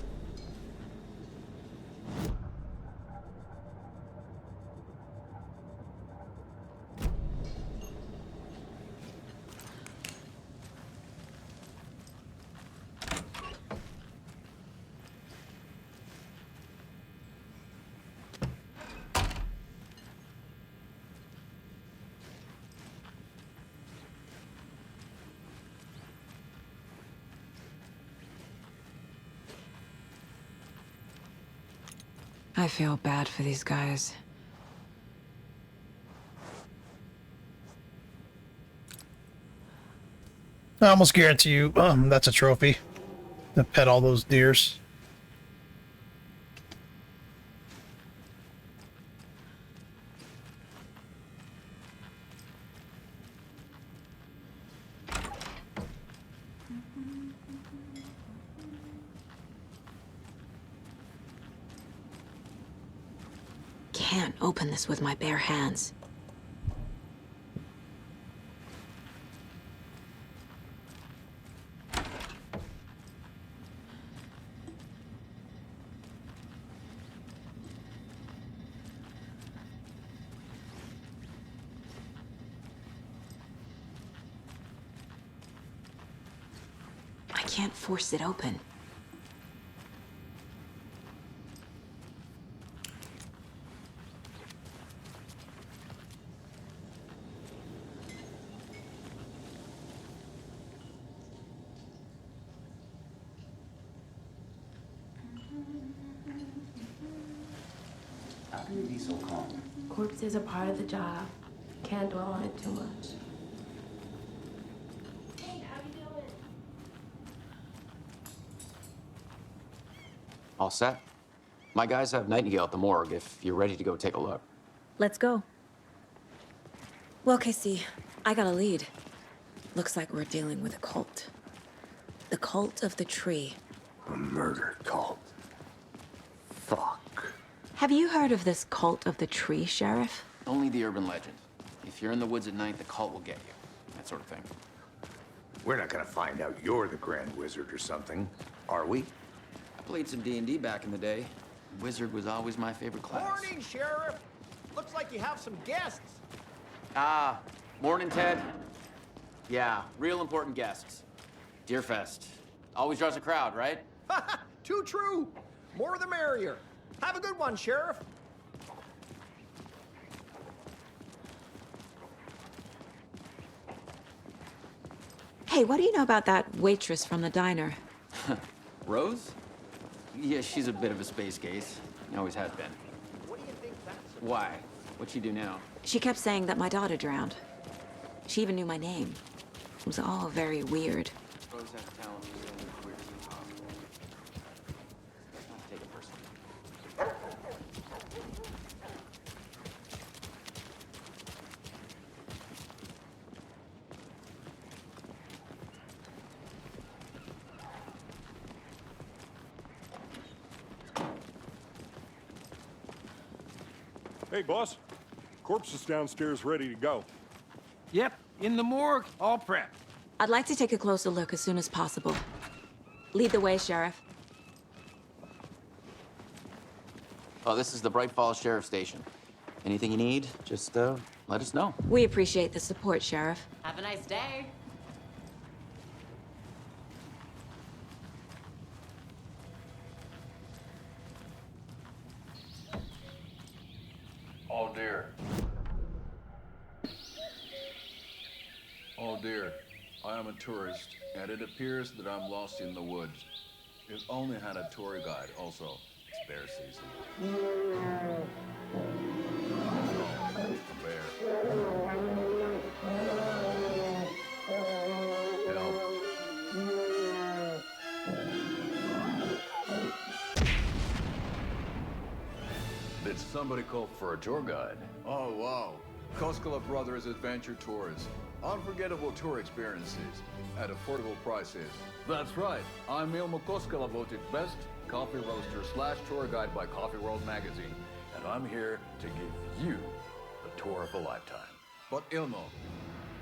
I feel bad for these guys. I almost guarantee you, that's a trophy. To pet all those deers. Can't open this with my bare hands. I can't force it open. How can you be so calm? Corpses are part of the job. Can't dwell on it too much. All set? My guys have Nightingale at the morgue if you're ready to go take a look. Let's go. Well, Casey, I got a lead. Looks like we're dealing with a cult. The cult of the tree. A murder cult. Fuck. Have you heard of this cult of the tree, Sheriff? Only the urban legend. If you're in the woods at night, the cult will get you. That sort of thing. We're not gonna find out you're the Grand Wizard or something, are we? I played some D&D back in the day. Wizard was always my favorite class. Morning, Sheriff. Looks like you have some guests. Ah, morning, Ted. Yeah, real important guests. Deerfest. Always draws a crowd, right? Too true. More the merrier. Have a good one, Sheriff. Hey, what do you know about that waitress from the diner? Rose? Yeah, she's a bit of a space case. Always has been. What do you think that's about? Why? What'd she do now? She kept saying that my daughter drowned. She even knew my name. It was all very weird. Rose has talent for saying weird as possible. Let's not take it personally. Hey, boss. Corpse is downstairs ready to go. Yep, in the morgue, all prepped. I'd like to take a closer look as soon as possible. Lead the way, Sheriff. Oh, this is the Bright Falls Sheriff Station. Anything you need, just let us know. We appreciate the support, Sheriff. Have a nice day. Oh dear. Oh dear. I am a tourist, and it appears that I'm lost in the woods. We've only had a tour guide, also. It's bear season. Oh, a bear. Did somebody call for a tour guide? Oh, wow. Koskela Brothers Adventure Tours. Unforgettable tour experiences at affordable prices. That's right. I'm Ilmo Koskela, voted best coffee roaster / tour guide by Coffee World magazine. And I'm here to give you the tour of a lifetime. But Ilmo,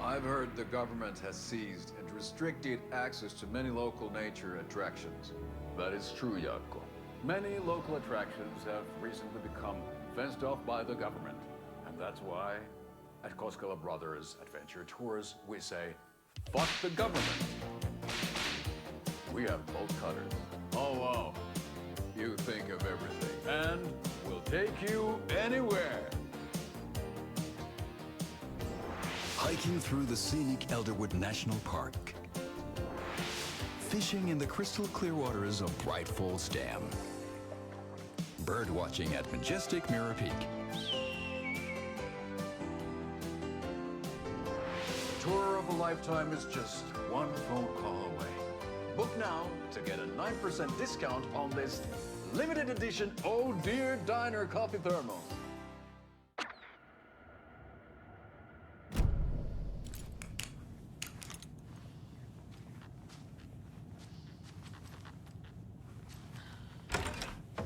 I've heard the government has seized and restricted access to many local nature attractions. That is true, Jaakko. Many local attractions have recently become fenced off by the government. And that's why, at Koskela Brothers Adventure Tours, we say, fuck the government. We have bolt cutters. Oh, wow. You think of everything. And we'll take you anywhere. Hiking through the scenic Elderwood National Park. Fishing in the crystal clear waters of Bright Falls Dam. Bird watching at majestic Mirror Peak. Tour of a lifetime is just one phone call away. Book now to get a 9% discount on this limited edition Oh Dear Diner coffee thermos.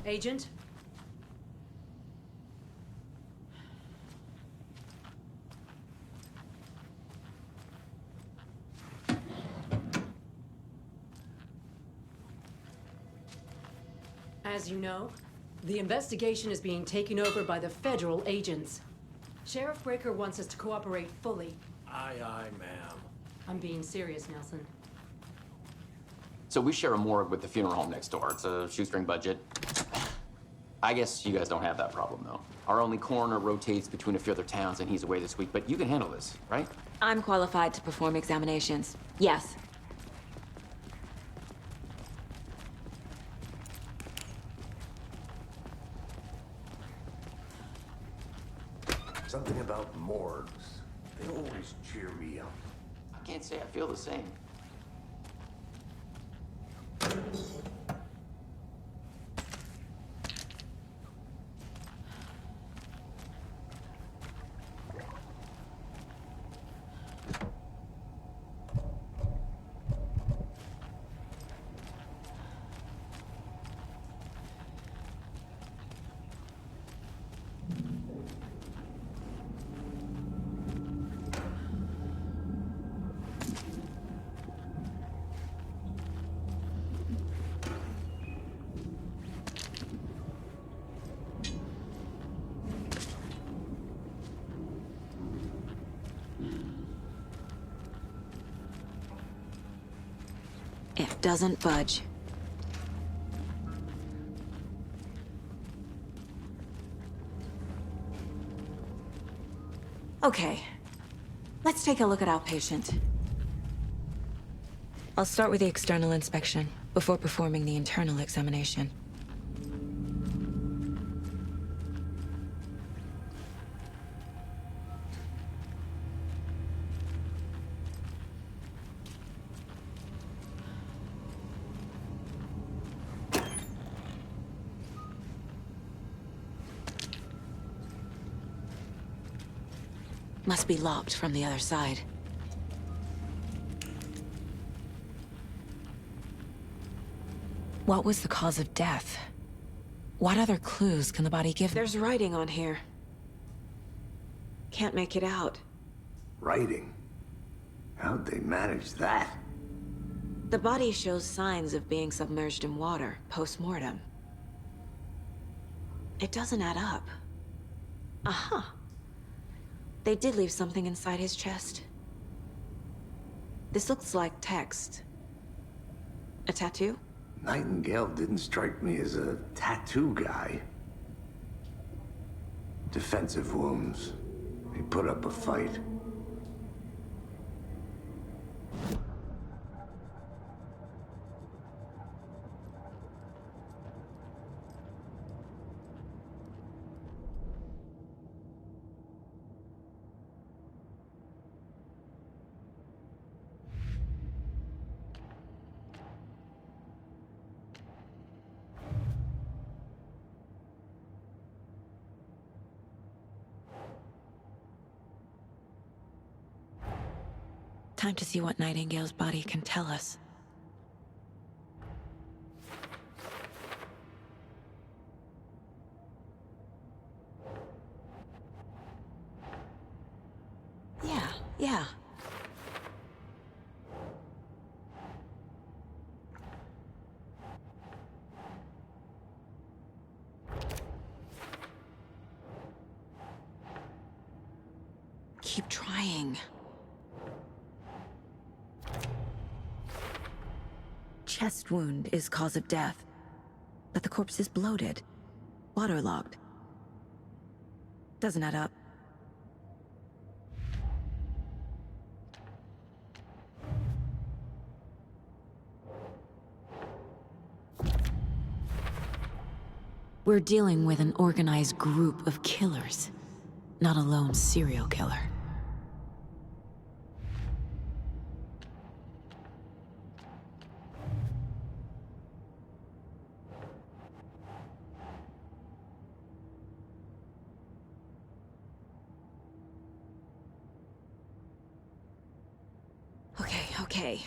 Agent? As you know, the investigation is being taken over by the federal agents. Sheriff Breaker wants us to cooperate fully. Aye, aye, ma'am. I'm being serious, Nelson. So we share a morgue with the funeral home next door. It's a shoestring budget. I guess you guys don't have that problem, though. Our only coroner rotates between a few other towns, and he's away this week. But you can handle this, right? I'm qualified to perform examinations. Yes. Something about morgues. They always cheer me up. I can't say I feel the same. It doesn't budge. Okay. Let's take a look at our patient. I'll start with the external inspection before performing the internal examination. Must be locked from the other side. What was the cause of death? What other clues can the body give? There's writing on here. Can't make it out. Writing? How'd they manage that? The body shows signs of being submerged in water post-mortem. It doesn't add up. Uh-huh. They did leave something inside his chest. This looks like text. A tattoo? Nightingale didn't strike me as a tattoo guy. Defensive wounds. He put up a fight. Time to see what Nightingale's body can tell us. Yeah. Keep trying. Chest wound is cause of death, but the corpse is bloated, waterlogged. Doesn't add up. We're dealing with an organized group of killers, not a lone serial killer. Okay.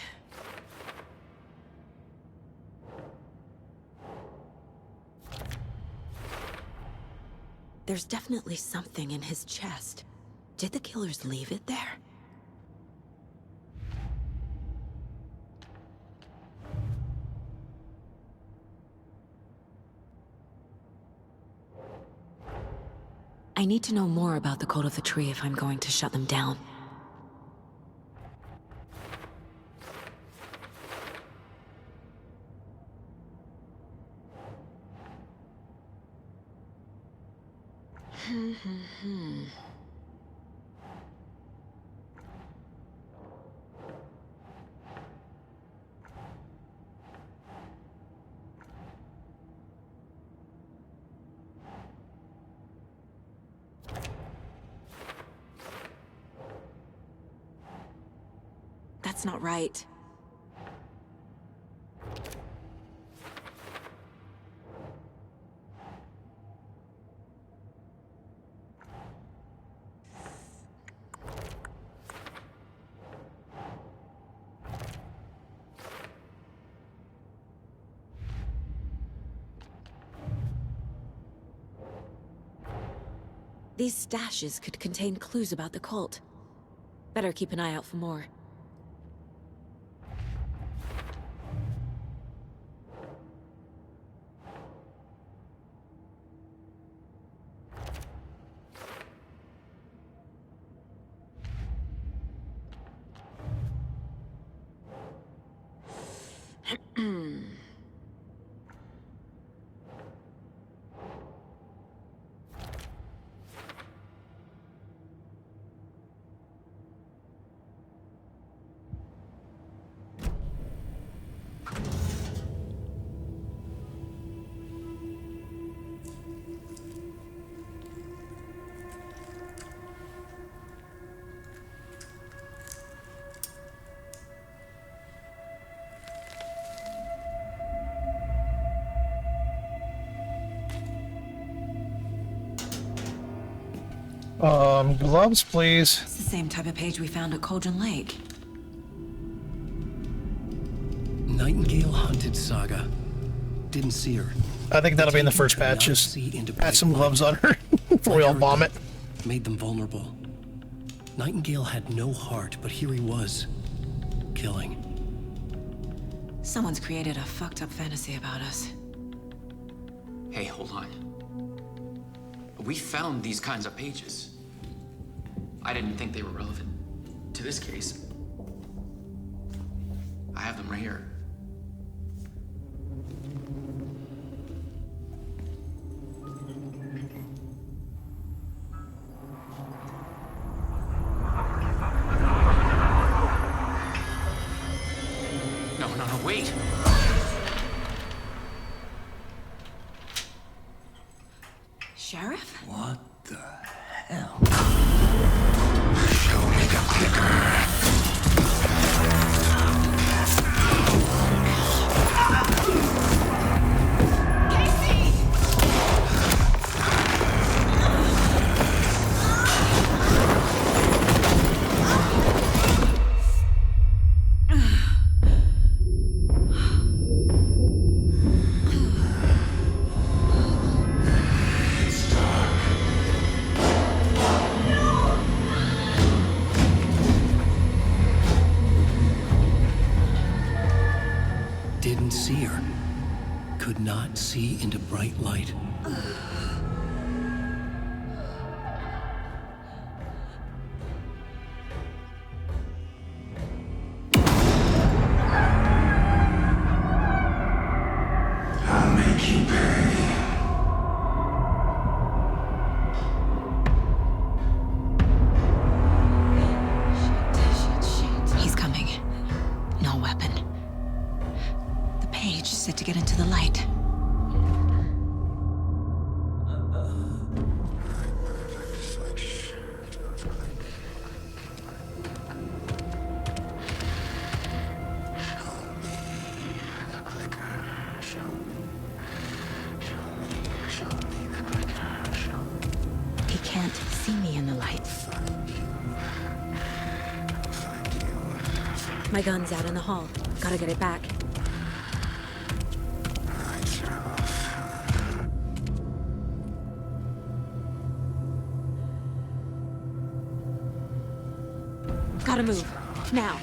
There's definitely something in his chest. Did the killers leave it there? I need to know more about the Cult of the Tree if I'm going to shut them down. That's not right. These stashes could contain clues about the cult. Better keep an eye out for more. Gloves, please. It's the same type of page we found at Cauldron Lake. Nightingale Hunted Saga. Didn't see her. I think that'll be in the first patch. Just add some gloves on her before we all vomit. Made them vulnerable. Nightingale had no heart, but here he was, killing. Someone's created a fucked up fantasy about us. Hey, hold on. We found these kinds of pages. I didn't think they were relevant to this case. I have them right here. No, wait! Sheriff? What the hell? Show me the clicker. Didn't see her. Could not see into bright light. force it to get into the light. He can't see me in the light. My gun's out in the hall. Gotta get it back. Gotta move. Now.